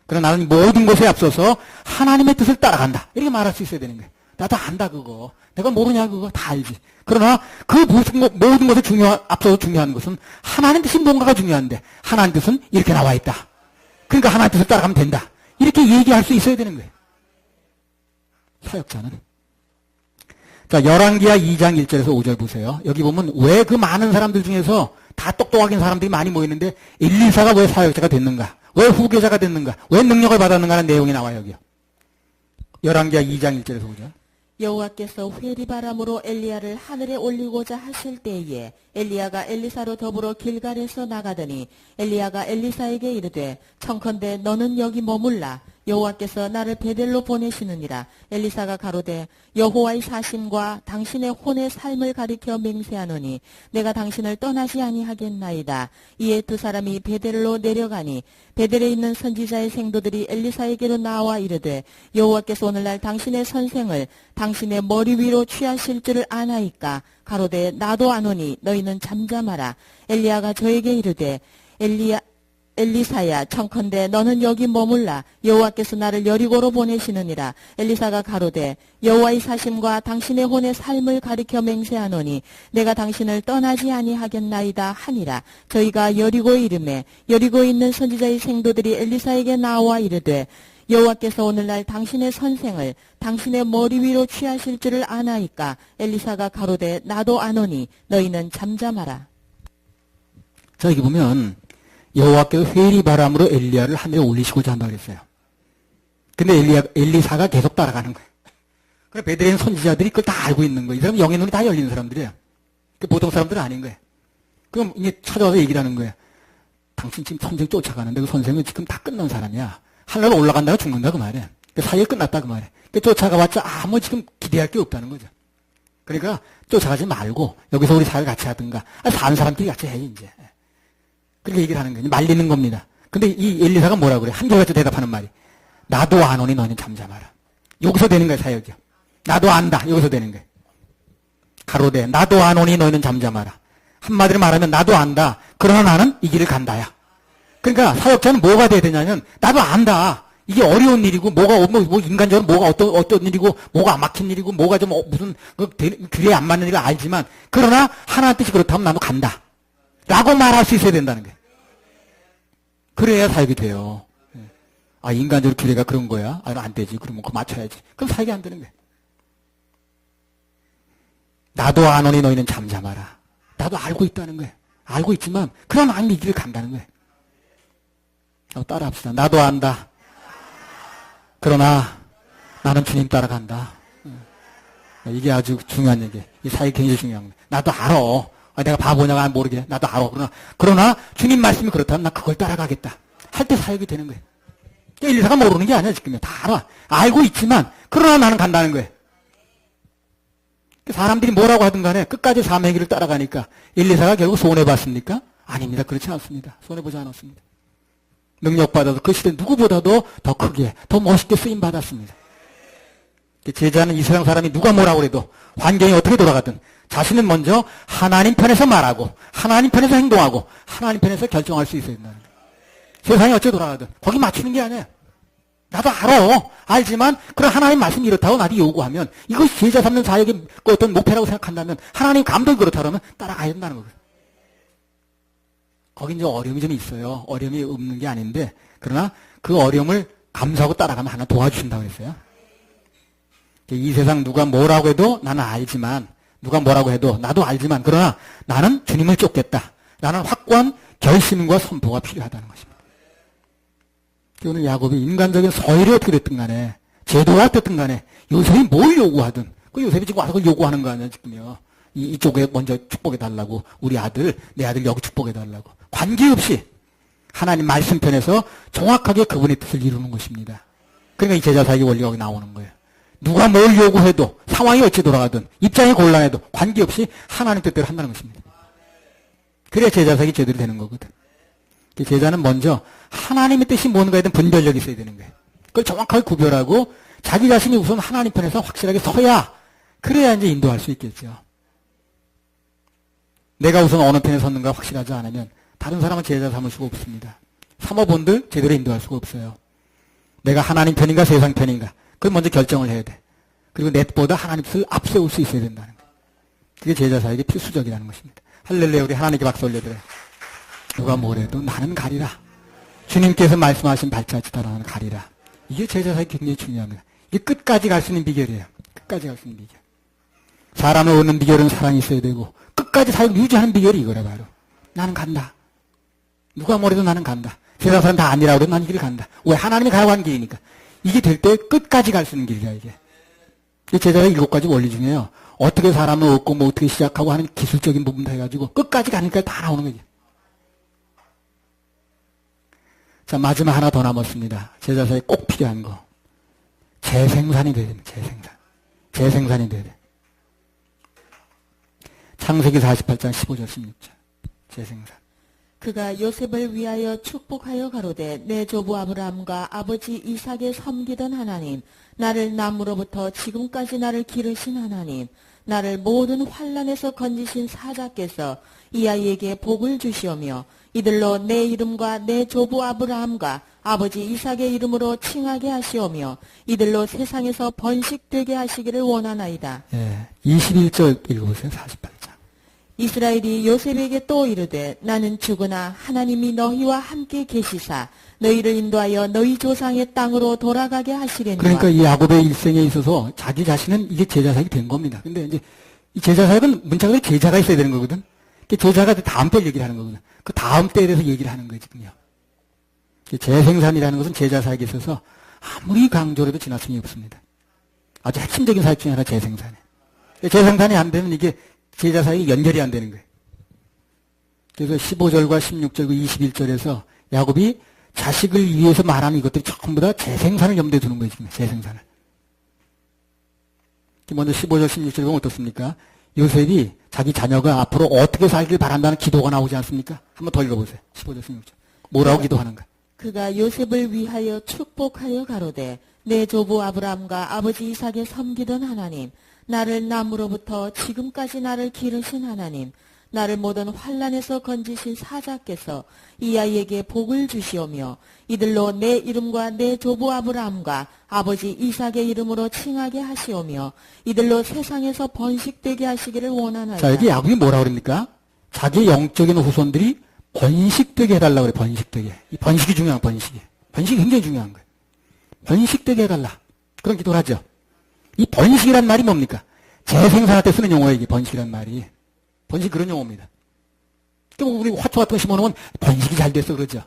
S1: 그러나 나는 모든 것에 앞서서 하나님의 뜻을 따라간다. 이렇게 말할 수 있어야 되는 거예요. 나도 안다 그거. 내가 모르냐 그거 다 알지. 그러나 그 모든 것에 앞서서 중요한 것은 하나님 뜻이 뭔가가 중요한데 하나님 뜻은 이렇게 나와 있다. 그러니까 하나님 뜻을 따라가면 된다. 이렇게 얘기할 수 있어야 되는 거예요. 사역자는. 자, 열왕기하 2장 1절에서 5절 보세요. 여기 보면 왜 그 많은 사람들 중에서 다 똑똑하긴 사람들이 많이 모이는데 엘리사가 왜 사역자가 됐는가? 왜 후계자가 됐는가? 왜 능력을 받았는가라는 내용이 나와요. 여기요. 열왕기하 2장 1절에서 5절.
S2: 여호와께서 회리바람으로 엘리야를 하늘에 올리고자 하실 때에 엘리야가 엘리사로 더불어 길갈에서 나가더니 엘리야가 엘리사에게 이르되 청컨대 너는 여기 머물라. 여호와께서 나를 베델로 보내시느니라. 엘리사가 가로되 여호와의 사심과 당신의 혼의 삶을 가리켜 맹세하노니 내가 당신을 떠나지 아니하겠나이다. 이에 두 사람이 베델로 내려가니 베델에 있는 선지자의 생도들이 엘리사에게로 나와 이르되 여호와께서 오늘날 당신의 선생을 당신의 머리 위로 취하실 줄을 아나이까. 가로되 나도 아노니 너희는 잠잠하라. 엘리야가 저에게 이르되 엘리사야 청컨대 너는 여기 머물라. 여호와께서 나를 여리고로 보내시느니라. 엘리사가 가로되 여호와의 사심과 당신의 혼의 삶을 가리켜 맹세하노니 내가 당신을 떠나지 아니하겠나이다 하니라. 저희가 여리고에 이르매 여리고에 있는 선지자의 생도들이 엘리사에게 나와 이르되 여호와께서 오늘날 당신의 선생을 당신의 머리 위로 취하실 줄을 아나이까. 엘리사가 가로되 나도 아노니 너희는 잠잠하라.
S1: 자, 여기 보면 여호와께서 회리바람으로 엘리야를 하늘에 올리시고자 한다고 그랬어요. 근데 엘리사가 계속 따라가는 거예요. 그래, 베들레헴 선지자들이 그걸 다 알고 있는 거예요. 이 사람은 영의 눈이 다 열린 사람들이에요. 보통 사람들은 아닌 거예요. 그럼 이게 찾아와서 얘기를 하는 거예요. 당신 지금 선생 쫓아가는데 그 선생은 지금 다 끝난 사람이야. 하늘로 올라간다가 죽는다 그 말이야. 그 사이에 끝났다 그 말이야. 쫓아가봤자 아무 지금 기대할 게 없다는 거죠. 그러니까 쫓아가지 말고 여기서 우리 사회를 같이 하든가 사는 사람끼리 같이 해 이제. 그렇게 얘기를 하는 거예요. 말리는 겁니다. 근데 이 엘리사가 뭐라 그래? 한결같이 대답하는 말이 나도 아노니 너는 잠잠하라. 여기서 되는 거야 사역이요. 나도 안다. 여기서 되는 거예요. 가로되 나도 아노니 너희는 잠잠하라. 한마디로 말하면 나도 안다. 그러나 나는 이 길을 간다야. 그러니까 사역자는 뭐가 돼야 되냐면 나도 안다. 이게 어려운 일이고 뭐가 뭐 인간적으로 뭐가 어떤 일이고 뭐가 안 막힌 일이고 뭐가 좀 무슨 균에 안 맞는 일을 알지만 그러나 하나님 뜻이 그렇다면 나도 간다. 라고 말할 수 있어야 된다는 거예요. 그래야 사역이 돼요. 아 인간적으로 규례가 그런 거야? 아 안 되지. 그러면 그거 맞춰야지. 그럼 사역이 안 되는 거예요. 나도 아노니 너희는 잠잠하라. 나도 알고 있다는 거예요. 알고 있지만 그러나 나는 이 길을 간다는 거예요. 따라합시다. 나도 안다. 그러나 나는 주님 따라간다. 이게 아주 중요한 얘기예요. 이 사역이 굉장히 중요한 거예요. 나도 알아. 내가 바보냐가 모르게 나도 알아. 그러나 주님 말씀이 그렇다면 나 그걸 따라가겠다. 할 때 사역이 되는 거예요. 엘리사가 모르는 게 아니야 지금. 다 알아. 알고 있지만 그러나 나는 간다는 거예요. 사람들이 뭐라고 하든 간에 끝까지 사명의 길을 따라가니까 엘리사가 결국 손해봤습니까? 아닙니다. 그렇지 않습니다. 손해보지 않았습니다. 능력받아서 그 시대 누구보다도 더 크게 더 멋있게 쓰임받았습니다. 제자는 이 세상 사람이 누가 뭐라고 해도 환경이 어떻게 돌아가든 자신은 먼저 하나님 편에서 말하고 하나님 편에서 행동하고 하나님 편에서 결정할 수 있어야 된다는 거예요. 세상이 어떻게 돌아가든 거기 맞추는 게 아니에요. 나도 알아. 알지만 그런 하나님 말씀이 이렇다고 나도 요구하면 이것이 제자 삼는 사역의 어떤 목표라고 생각한다면 하나님 감독이 그렇다 그러면 따라가야 된다는 거예요. 거긴 이제 어려움이 좀 있어요. 어려움이 없는 게 아닌데 그러나 그 어려움을 감수하고 따라가면 하나 도와주신다고 했어요. 이 세상 누가 뭐라고 해도 나는 알지만 누가 뭐라고 해도 나도 알지만 그러나 나는 주님을 쫓겠다. 나는 확고한 결심과 선포가 필요하다는 것입니다. 오늘 야곱이 인간적인 서열이 어떻게 됐든 간에 제도가 어떻든 간에 요셉이 뭘 요구하든 그 요셉이 지금 와서 그걸 요구하는 거 아니야 지금요. 이쪽에 먼저 축복해달라고 우리 아들 내 아들 여기 축복해달라고 관계없이 하나님 말씀편에서 정확하게 그분의 뜻을 이루는 것입니다. 그러니까 이 제자사역의 원리가 여기 나오는 거예요. 누가 뭘 요구해도 상황이 어찌 돌아가든 입장이 곤란해도 관계없이 하나님 뜻대로 한다는 것입니다. 그래야 제자사역이 제대로 되는 거거든. 제자는 먼저 하나님의 뜻이 뭔가에 대한 분별력이 있어야 되는 거예요. 그걸 정확하게 구별하고 자기 자신이 우선 하나님 편에서 확실하게 서야 그래야 이제 인도할 수 있겠죠. 내가 우선 어느 편에 섰는가 확실하지 않으면 다른 사람은 제자 삼을 수가 없습니다. 사모본들 제대로 인도할 수가 없어요. 내가 하나님 편인가 세상 편인가 그걸 먼저 결정을 해야 돼. 그리고 넷보다 하나님 뜻을 앞세울 수 있어야 된다는 거예요. 그게 제자 사역의 필수적이라는 것입니다. 할렐루야. 우리 하나님께 박수 올려드려요. 누가 뭐래도 나는 가리라. 주님께서 말씀하신 발자취 따라 나는 가리라. 이게 제자 사역이 굉장히 중요합니다. 이게 끝까지 갈 수 있는 비결이에요. 끝까지 갈 수 있는 비결. 사람을 얻는 비결은 사랑이 있어야 되고 끝까지 사역을 유지하는 비결이 이거라 바로. 나는 간다. 누가 뭐래도 나는 간다. 세상 사람 다 아니라고 해도 난 이 길을 간다. 왜? 하나님이 가고한 길이니까. 이게 될 때 끝까지 갈 수 있는 길이야 이게. 제자의 7가지 원리 중에요. 어떻게 사람을 얻고 뭐 어떻게 시작하고 하는 기술적인 부분도 해가지고 끝까지 가니까 다 나오는 거지. 자, 마지막 하나 더 남았습니다. 제자사에 꼭 필요한 거. 재생산이 돼야 됩니다. 재생산. 재생산이 돼야 돼. 창세기 48장 15절 16절. 재생산.
S2: 그가 요셉을 위하여 축복하여 가로되 내 조부 아브라함과 아버지 이삭에 섬기던 하나님, 나를 남으로부터 지금까지 나를 기르신 하나님, 나를 모든 환난에서 건지신 사자께서 이 아이에게 복을 주시오며 이들로 내 이름과 내 조부 아브라함과 아버지 이삭의 이름으로 칭하게 하시오며 이들로 세상에서 번식되게 하시기를 원하나이다.
S1: 21절 읽어보세요. 48장.
S2: 이스라엘이 요셉에게 또 이르되 나는 죽으나 하나님이 너희와 함께 계시사 너희를 인도하여 너희 조상의 땅으로 돌아가게 하시려니와.
S1: 그러니까 이 야곱의 일생에 있어서 자기 자신은 이게 제자사역이 된 겁니다. 근데 이제 이 제자사역은 문자가 제자가 있어야 되는 거거든. 제자가 다음 때 얘기를 하는 거거든. 그 다음 때에 대해서 얘기를 하는 거예요, 지금요. 재생산이라는 것은 제자사역에 있어서 아무리 강조해도 지나침이 없습니다. 아주 핵심적인 사역 중에 하나 재생산이에요. 재생산이 안 되면 이게 제자 사역이 연결이 안 되는 거예요. 그래서 15절과 16절, 21절에서 야곱이 자식을 위해서 말하는 이것들이 전부 다 재생산을 염두에 두는 거예요. 지금 재생산을. 먼저 15절, 16절 보면 어떻습니까? 요셉이 자기 자녀가 앞으로 어떻게 살길 바란다는 기도가 나오지 않습니까? 한번 더 읽어보세요. 15절, 16절. 뭐라고 기도하는가?
S2: 그가 요셉을 위하여 축복하여 가로되 내 조부 아브라함과 아버지 이삭에 섬기던 하나님, 나를 남으로부터 지금까지 나를 기르신 하나님, 나를 모든 환난에서 건지신 사자께서 이 아이에게 복을 주시오며 이들로 내 이름과 내 조부 아브라함과 아버지 이삭의 이름으로 칭하게 하시오며 이들로 세상에서 번식되게 하시기를 원하나이다.
S1: 자, 여기 야곱이 뭐라고 그럽니까? 자기의 영적인 후손들이 번식되게 해달라고 그래, 번식되게. 이 번식이 중요한 번식이. 번식이 굉장히 중요한 거예요. 번식되게 해달라. 그런 기도를 하죠. 이 번식이란 말이 뭡니까? 재생산할 때 쓰는 용어예요, 이게 번식이란 말이. 번식 그런 용어입니다. 그럼 우리 화초 같은 거 심어놓으면 번식이 잘 됐어 그러죠.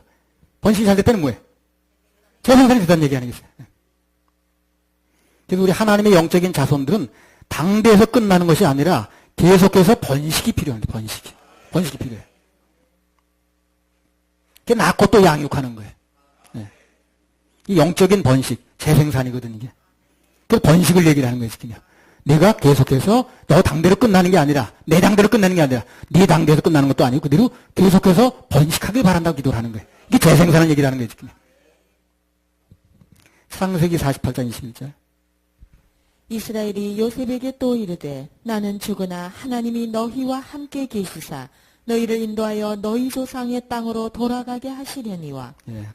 S1: 번식이 잘 됐다는 뭐예요? 재생산이 됐다는 얘기 아니겠어요? 그래서 우리 하나님의 영적인 자손들은 당대에서 끝나는 것이 아니라 계속해서 번식이 필요합니다. 번식이. 번식이 필요해요. 그게 낳고 또 양육하는 거예요. 네. 이 영적인 번식, 재생산이거든 이게. 그 번식을 얘기를 하는 거예요, 지금. 내가 계속해서 너 당대로 끝나는 게 아니라 내 당대로 끝나는 게 아니라 네 당대에서 끝나는 것도 아니고 그대로 계속해서 번식하길 바란다고 기도를 하는 거예요. 이게 재생산을 얘기를 하는 거예요, 지금. 창세기 48장 21절.
S2: 이스라엘이 요셉에게 또 이르되 나는 죽으나 하나님이 너희와 함께 계시사 너희를 인도하여 너희 조상의 땅으로 돌아가게 하시려니와.
S1: 예.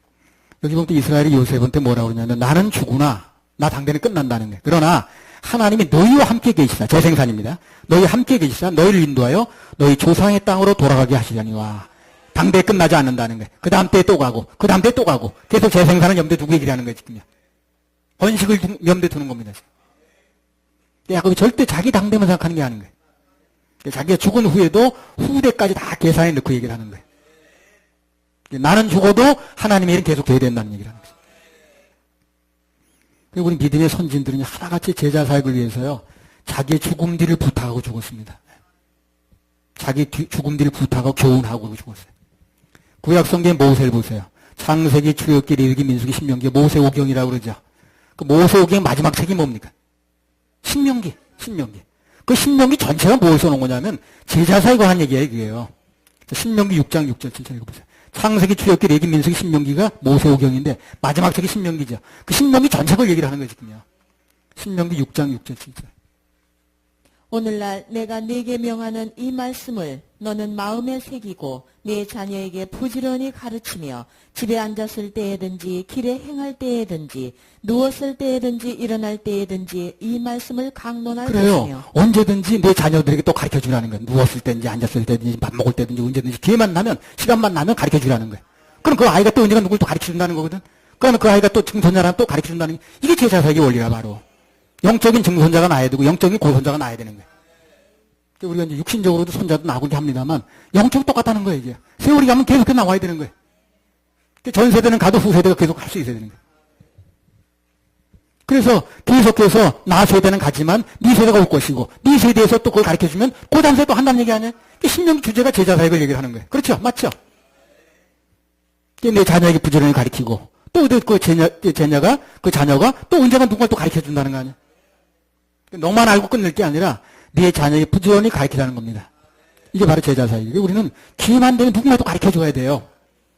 S1: 여기 보면 또 이스라엘이 요셉한테 뭐라고 그러냐면 나는 죽으나 나 당대는 끝난다는 거예요. 그러나 하나님이 너희와 함께 계시사, 재생산입니다. 너희 함께 계시사 너희를 인도하여 너희 조상의 땅으로 돌아가게 하시려니와. 당대에 끝나지 않는다는 거예요. 그 다음 때에 또 가고 그 다음 때에 또 가고 계속 재생산을 염두에 두고 얘기를 하는 거예요, 지금요. 번식을 염두에 두는 겁니다, 지금. 야곱이 절대 자기 당대만 생각하는 게 아닌 거예요. 자기가 죽은 후에도 후대까지 다 계산해 넣고 얘기를 하는 거예요. 나는 죽어도 하나님의 일은 계속 돼야 된다는 얘기를 하는 거예요. 그리고 우리 믿음의 선진들은 하나같이 제자 사역을 위해서요, 자기의 죽음 뒤를 부탁하고 죽었습니다. 자기 죽음 뒤를 부탁하고 교훈하고 죽었어요. 구약성경의 모세를 보세요. 창세기, 출애굽기, 레위기, 민수기, 신명기, 모세오경이라고 그러죠. 그 모세오경의 마지막 책이 뭡니까? 신명기. 그 신명기 전체가 뭘 써놓은 거냐면 제자사에 관한 얘기예요, 그게요. 신명기 6장 6절 7절 읽어보세요. 창세기, 출애굽기, 레위기, 민수기, 신명기가 모세오경인데 마지막 책이 신명기죠. 그 신명기 전체를 얘기를 하는 거예요, 지금요. 신명기 6장 6절 7절.
S2: 오늘날 내가 네게 명하는 이 말씀을 너는 마음에 새기고 네 자녀에게 부지런히 가르치며 집에 앉았을 때에든지 길에 행할 때에든지 누웠을 때에든지 일어날 때에든지 이 말씀을 강론할
S1: 그래요.
S2: 것이며.
S1: 언제든지 내 자녀들에게 또 가르쳐주라는 거예요. 누웠을 때든지 앉았을 때든지 밥 먹을 때든지 언제든지 기회만 나면 시간만 나면 가르쳐주라는 거예요. 그럼 그 아이가 또 언젠가 누굴 또 가르쳐준다는 거거든. 그러면 그 아이가 또 증손자라면 또 가르쳐준다는 게 이게 제자사역의 원리라 바로. 영적인 증손자가 나야 되고 영적인 고손자가 나야 되는 거예요. 우리가 이제 육신적으로도 손자도 나고 이렇게 합니다만 영적으로 똑같다는 거예요, 이게. 세월이 가면 계속 나와야 되는 거예요. 전 세대는 가도 후세대가 계속 할 수 있어야 되는 거예요. 그래서 계속해서 나 세대는 가지만 네 세대가 올 것이고 네 세대에서 또 그걸 가르쳐주면 그 다음 세대 또 한다는 얘기 아니에요? 신명기 주제가 제자사역을 얘기를 하는 거예요. 그렇죠? 맞죠? 내 자녀에게 부지런히 가르치고 또 그 자녀가 또 언젠가 누군가 또 가르쳐준다는 거 아니에요? 너만 알고 끝낼 게 아니라 네 자녀에게 부지런히 가르치라는 겁니다. 이게 바로 제자사역이에요. 우리는 기회만 되면 누군가 또 가르쳐줘야 돼요.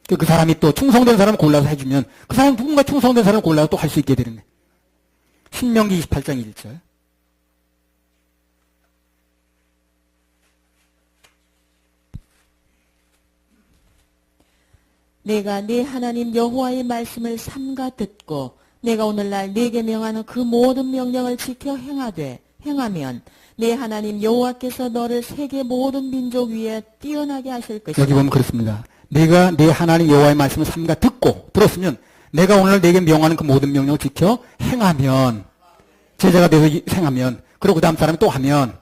S1: 그 사람이 또 충성된 사람을 골라서 해주면 그 사람이 누군가 충성된 사람을 골라서 또 할 수 있게 되는 거예요. 신명기 28장 1절.
S2: 내가 네 하나님 여호와의 말씀을 삼가 듣고 내가 오늘날 네게 명하는 그 모든 명령을 지켜 행하면 내 하나님 여호와께서 너를 세계 모든 민족 위에 뛰어나게 하실 것이다.
S1: 여기 보면 그렇습니다. 내가 내 하나님 여호와의 말씀을 삼가 듣고 들었으면 내가 오늘 내게 명하는 그 모든 명령을 지켜 행하면 제자가 돼서 행하면 그리고 그 다음 사람이 또 하면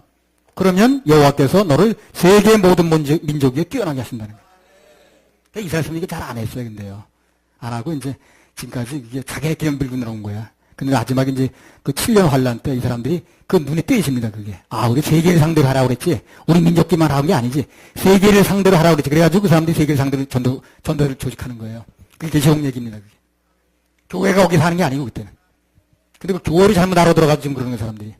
S1: 그러면 여호와께서 너를 세계 모든 민족 위에 뛰어나게 하신다는 거예요. 이스라엘 사람이 이거 잘 안 했어요, 근데요. 안 하고 이제 지금까지 이게 자기의 기름 들고 나온 거야. 근데 마지막에 이제 그 7년 환란 때 이 사람들이 그 눈에 띄어집니다, 그게. 아, 우리 세계를 상대로 하라고 그랬지. 우리 민족끼만 하는 게 아니지. 세계를 상대로 하라고 그랬지. 그래가지고 그 사람들이 세계를 상대로 전도를 조직하는 거예요. 그게 계시록 얘기입니다, 그게. 교회가 거기서 하는 게 아니고, 그때는. 근데 그 교회를 잘못 알아들어가지고 지금 그러는 거예요, 사람들이.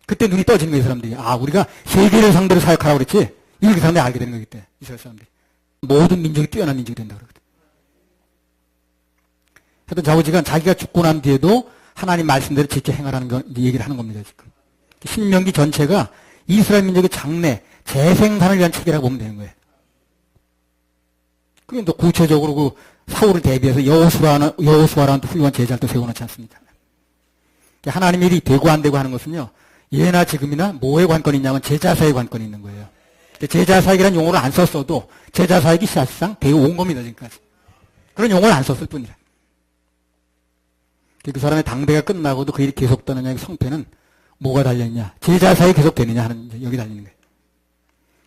S1: 그때 눈이 떠지는 거예요, 사람들이. 아, 우리가 세계를 상대로 사역하라고 그랬지. 이걸 그 사람들이 알게 되는 거예요, 그때. 이스라엘 사람들이. 모든 민족이 뛰어난 민족이 된다고 그러거든. 하여튼 좌우지간 자기가 죽고 난 뒤에도 하나님 말씀대로 지켜 행하라는 거, 얘기를 하는 겁니다, 지금. 신명기 전체가 이스라엘 민족의 장래, 재생산을 위한 책이라고 보면 되는 거예요. 그게 또 구체적으로 그 사울을 대비해서 여호수아라는 또 훌륭한 제자를 또 세워놓지 않습니까? 하나님 일이 되고 안 되고 하는 것은요, 예나 지금이나 뭐의 관건이 있냐면 제자사의 관건이 있는 거예요. 제자사역이라는 용어를 안 썼어도 제자사역이 사실상 되어 온 겁니다, 지금까지. 그런 용어를 안 썼을 뿐이라. 그 사람의 당대가 끝나고도 그 일이 계속되느냐의 성패는 뭐가 달려있냐. 제자사역이 계속되느냐 하는, 여기 달리는 거예요.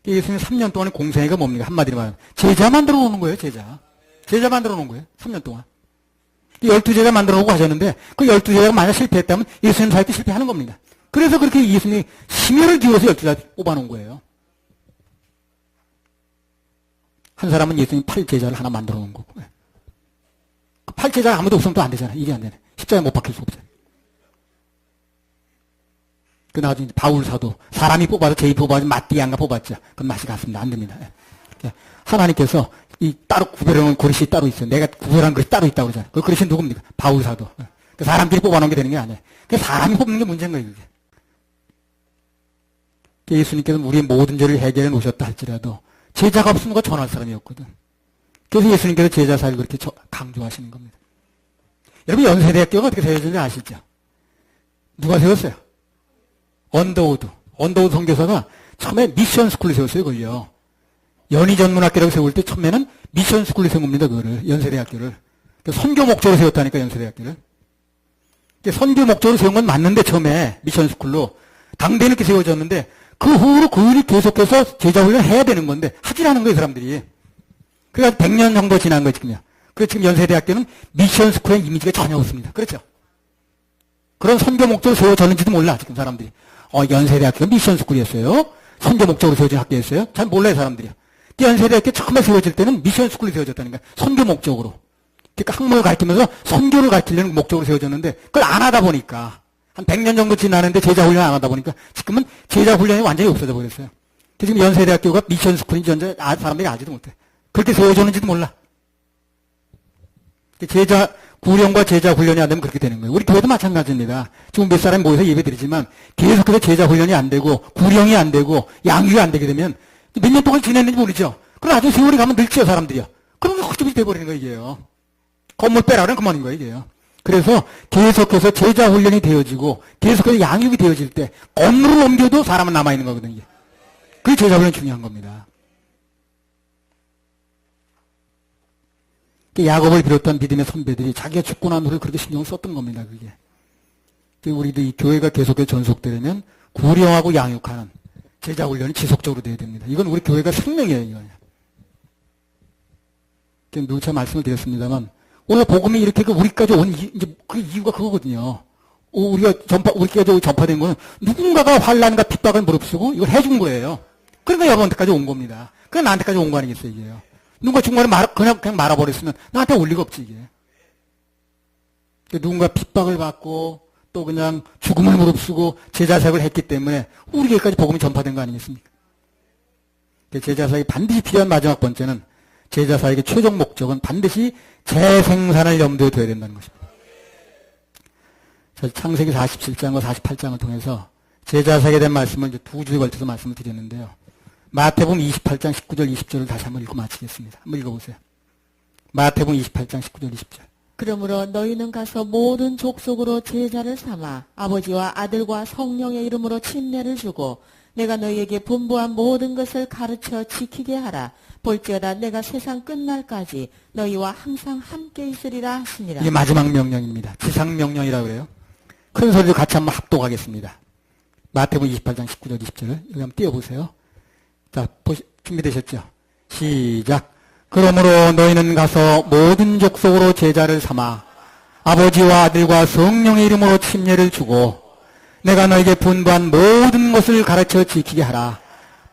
S1: 예수님 3년 동안의 공생애가 뭡니까? 한마디로 말하면. 제자 만들어 놓는 거예요, 제자. 제자 만들어 놓은 거예요, 3년 동안. 12제자 만들어 놓고 하셨는데, 그 12제자가 만약 실패했다면 예수님 사역도 실패하는 겁니다. 그래서 그렇게 예수님이 심혈을 기울여서 12제자 뽑아놓은 거예요. 한 사람은 예수님 8제자를 하나 만들어 놓은 거고. 그 8제자가 아무도 없으면 또 안 되잖아. 일이 안 되네. 십자가에 못 박힐 수 없잖아. 그 나중에 바울 사도 사람이 뽑아서 제이 뽑아서 마띠안가 뽑았죠. 그건 맛이 갔습니다. 안 됩니다. 하나님께서 이 따로 구별해놓은 그릇이 따로 있어요. 내가 구별한 그릇이 따로 있다고 그러잖아요. 그 그릇이 누굽니까? 바울 사도. 그 사람끼리 뽑아놓은 게 되는 게 아니에요. 그 사람이 뽑는 게 문제인 거예요. 그게. 예수님께서 우리의 모든 죄를 해결해 놓으셨다 할지라도 제자가 없으면 그 전할 사람이 없거든. 그래서 예수님께서 제자 사역을 그렇게 강조하시는 겁니다. 여러분 연세대학교가 어떻게 세워졌는지 아시죠? 누가 세웠어요? 언더우드 선교사가 처음에 미션 스쿨을 세웠어요, 그걸요. 연희전문학교라고 세울 때 처음에는 미션 스쿨을 세운 겁니다, 그거를. 연세대학교를. 선교 목적으로 세웠다니까, 연세대학교를. 선교 목적으로 세운 건 맞는데, 처음에 미션 스쿨로. 당대는 이렇게 세워졌는데, 그 후로 그 일이 계속해서 제자훈련을 해야 되는 건데, 하질 않은 거예요, 사람들이. 그래서 100년 정도 지난 거예요, 지금요. 그래서 지금 연세대학교는 미션 스쿨의 이미지가 전혀 없습니다. 그렇죠? 그런 선교 목적으로 세워졌는지도 몰라, 지금 사람들이. 연세대학교가 미션 스쿨이었어요? 선교 목적으로 세워진 학교였어요? 잘 몰라요, 사람들이. 연세대학교 처음에 세워질 때는 미션 스쿨이 세워졌다니까. 선교 목적으로. 그러니까 학문을 가르치면서 선교를 가르치려는 목적으로 세워졌는데, 그걸 안 하다 보니까, 한 100년 정도 지나는데 제자 훈련을 안 하다 보니까, 지금은 제자 훈련이 완전히 없어져 버렸어요. 지금 연세대학교가 미션 스쿨인지 사람들이 알지도 못해. 그렇게 세워졌는지도 몰라. 구령과 제자 훈련이 안 되면 그렇게 되는 거예요. 우리 교회도 마찬가지입니다. 지금 몇 사람이 모여서 예배 드리지만 계속해서 제자 훈련이 안 되고 구령이 안 되고 양육이 안 되게 되면 몇 년 동안 지냈는지 모르죠. 그럼 나중에 세월이 가면 늙지요, 사람들이요. 그러면 헛집이 돼버리는 거예요, 이게요. 건물 빼라는 그만인 거예요, 이게요. 그래서 계속해서 제자 훈련이 되어지고 계속해서 양육이 되어질 때 건물을 옮겨도 사람은 남아있는 거거든요. 이게. 그게 제자 훈련이 중요한 겁니다. 야곱을 비롯한 믿음의 선배들이 자기가 죽고 난 후에 그렇게 신경을 썼던 겁니다, 그게. 우리도 이 교회가 계속해서 전속되려면 구령하고 양육하는 제자 훈련이 지속적으로 돼야 됩니다. 이건 우리 교회가 생명이에요, 이거는. 누차 말씀을 드렸습니다만, 오늘 복음이 이렇게 우리까지 온, 이제 그 이유가 그거거든요. 우리까지 전파된 거는 누군가가 환란과 핍박을 무릅쓰고 이걸 해준 거예요. 그러니까 여러분한테까지 온 겁니다. 그냥 나한테까지 온 거 아니겠어요, 이게요. 누군가 중간에 그냥 말아버렸으면 나한테 올 리가 없지, 이게. 누군가 핍박을 받고 또 그냥 죽음을 무릅쓰고 제자사역을 했기 때문에 우리에게까지 복음이 전파된 거 아니겠습니까? 제자사역이 반드시 필요한 마지막 번째는 제자사역의 최종 목적은 반드시 재생산을 염두에 둬야 된다는 것입니다. 창세기 47장과 48장을 통해서 제자사역에 대한 말씀을 이제 두 주에 걸쳐서 말씀을 드렸는데요. 마태복음 28장 19절 20절을 다시 한번 읽고 마치겠습니다. 한번 읽어보세요. 마태복음 28장 19절 20절.
S2: 그러므로 너희는 가서 모든 족속으로 제자를 삼아 아버지와 아들과 성령의 이름으로 침례를 주고 내가 너희에게 분부한 모든 것을 가르쳐 지키게 하라. 볼지어다 내가 세상 끝날까지 너희와 항상 함께 있으리라 하시니라.
S1: 이게 마지막 명령입니다. 지상명령이라고 그래요. 큰 소리로 같이 한번 합독하겠습니다. 마태복음 28장 19절 20절을 여기 한번 띄워보세요. 자, 준비되셨죠? 시작. 그러므로 너희는 가서 모든 족속으로 제자를 삼아 아버지와 아들과 성령의 이름으로 침례를 주고 내가 너에게 분부한 모든 것을 가르쳐 지키게 하라.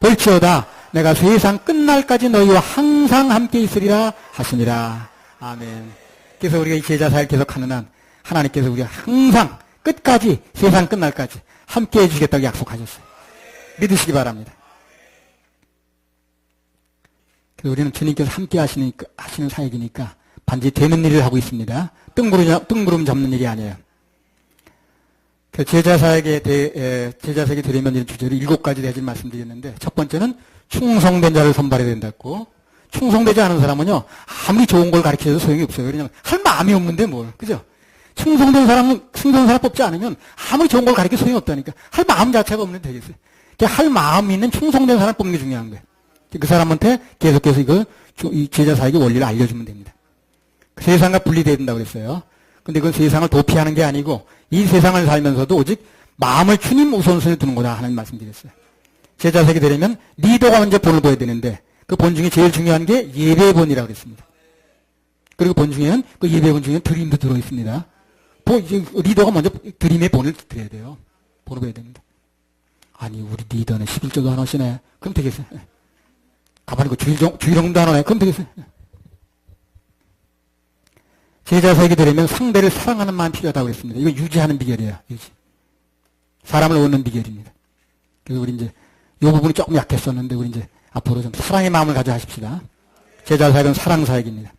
S1: 볼지어다 내가 세상 끝날까지 너희와 항상 함께 있으리라 하시니라. 아멘. 그래서 우리가 이 제자사를 계속하는 한 하나님께서 우리가 항상 끝까지 세상 끝날까지 함께 해주시겠다고 약속하셨어요. 믿으시기 바랍니다. 그래서 우리는 주님께서 함께 하시는 사역이니까 반드시 되는 일을 하고 있습니다. 뜬구름 잡는 일이 아니에요. 그 제자사역에 드리면 이런 주제로 7가지 대지를 말씀드렸는데, 첫 번째는 충성된 자를 선발해야 된다고. 충성되지 않은 사람은요, 아무리 좋은 걸 가르쳐도 소용이 없어요. 왜냐면 할 마음이 없는데 뭘, 그죠? 충성된 사람 뽑지 않으면 아무리 좋은 걸 가르쳐 소용이 없다니까. 할 마음 자체가 없는데 되겠어요. 할 마음이 있는 충성된 사람을 뽑는 게 중요한 거예요. 그 사람한테 계속해서 이 제자사역의 원리를 알려주면 됩니다. 세상과 분리돼야 된다고 그랬어요. 근데 그건 세상을 도피하는 게 아니고 이 세상을 살면서도 오직 마음을 주님 우선순위에 두는 거다 하는 말씀 드렸어요. 제자사역이 되려면 리더가 먼저 본을 보여야 되는데 그 본 중에 제일 중요한 게 예배의 본이라고 그랬습니다. 그리고 본 중에는 그 예배의 본 중에는 드림도 들어있습니다. 리더가 먼저 드림의 본을 드려야 돼요. 본을 보여야 됩니다. 아니 우리 리더는 11조도 안 하시네. 그럼 되겠어요. 가만히 주일정도 안 하네. 그럼 되겠어요. 제자사역이 되려면 상대를 사랑하는 마음이 필요하다고 했습니다. 이거 유지하는 비결이에요. 유지. 사람을 얻는 비결입니다. 그래서 우리 이제 이 부분이 조금 약했었는데 우리 이제 앞으로 좀 사랑의 마음을 가져가십시다. 제자사역은 사랑사역입니다.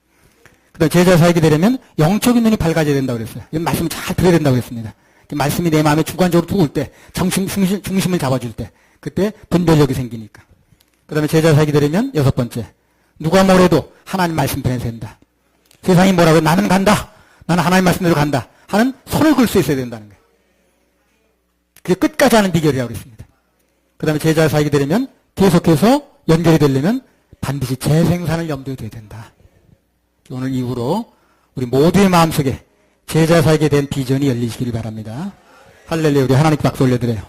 S1: 그다음 제자사역이 되려면 영적인 눈이 밝아져야 된다고 그랬어요. 이건 말씀을 잘 들어야 된다고 그랬습니다. 말씀이 내 마음에 주관적으로 들어올 때, 중심을 잡아줄 때, 그때 분별력이 생기니까. 그 다음에 제자사역이 되려면 6번째, 누가 뭐래도 하나님 말씀 전해야 된다. 세상이 뭐라고 나는 간다. 나는 하나님 말씀대로 간다. 하는 손을 걸 수 있어야 된다는 거예요. 그게 끝까지 하는 비결이라고 그랬습니다. 그 다음에 제자사역이 되려면 계속해서 연결이 되려면 반드시 재생산을 염두에 둬야 된다. 오늘 이후로 우리 모두의 마음속에 제자사역에 대한 비전이 열리시길 바랍니다. 할렐루야. 우리 하나님께 박수 올려드려요.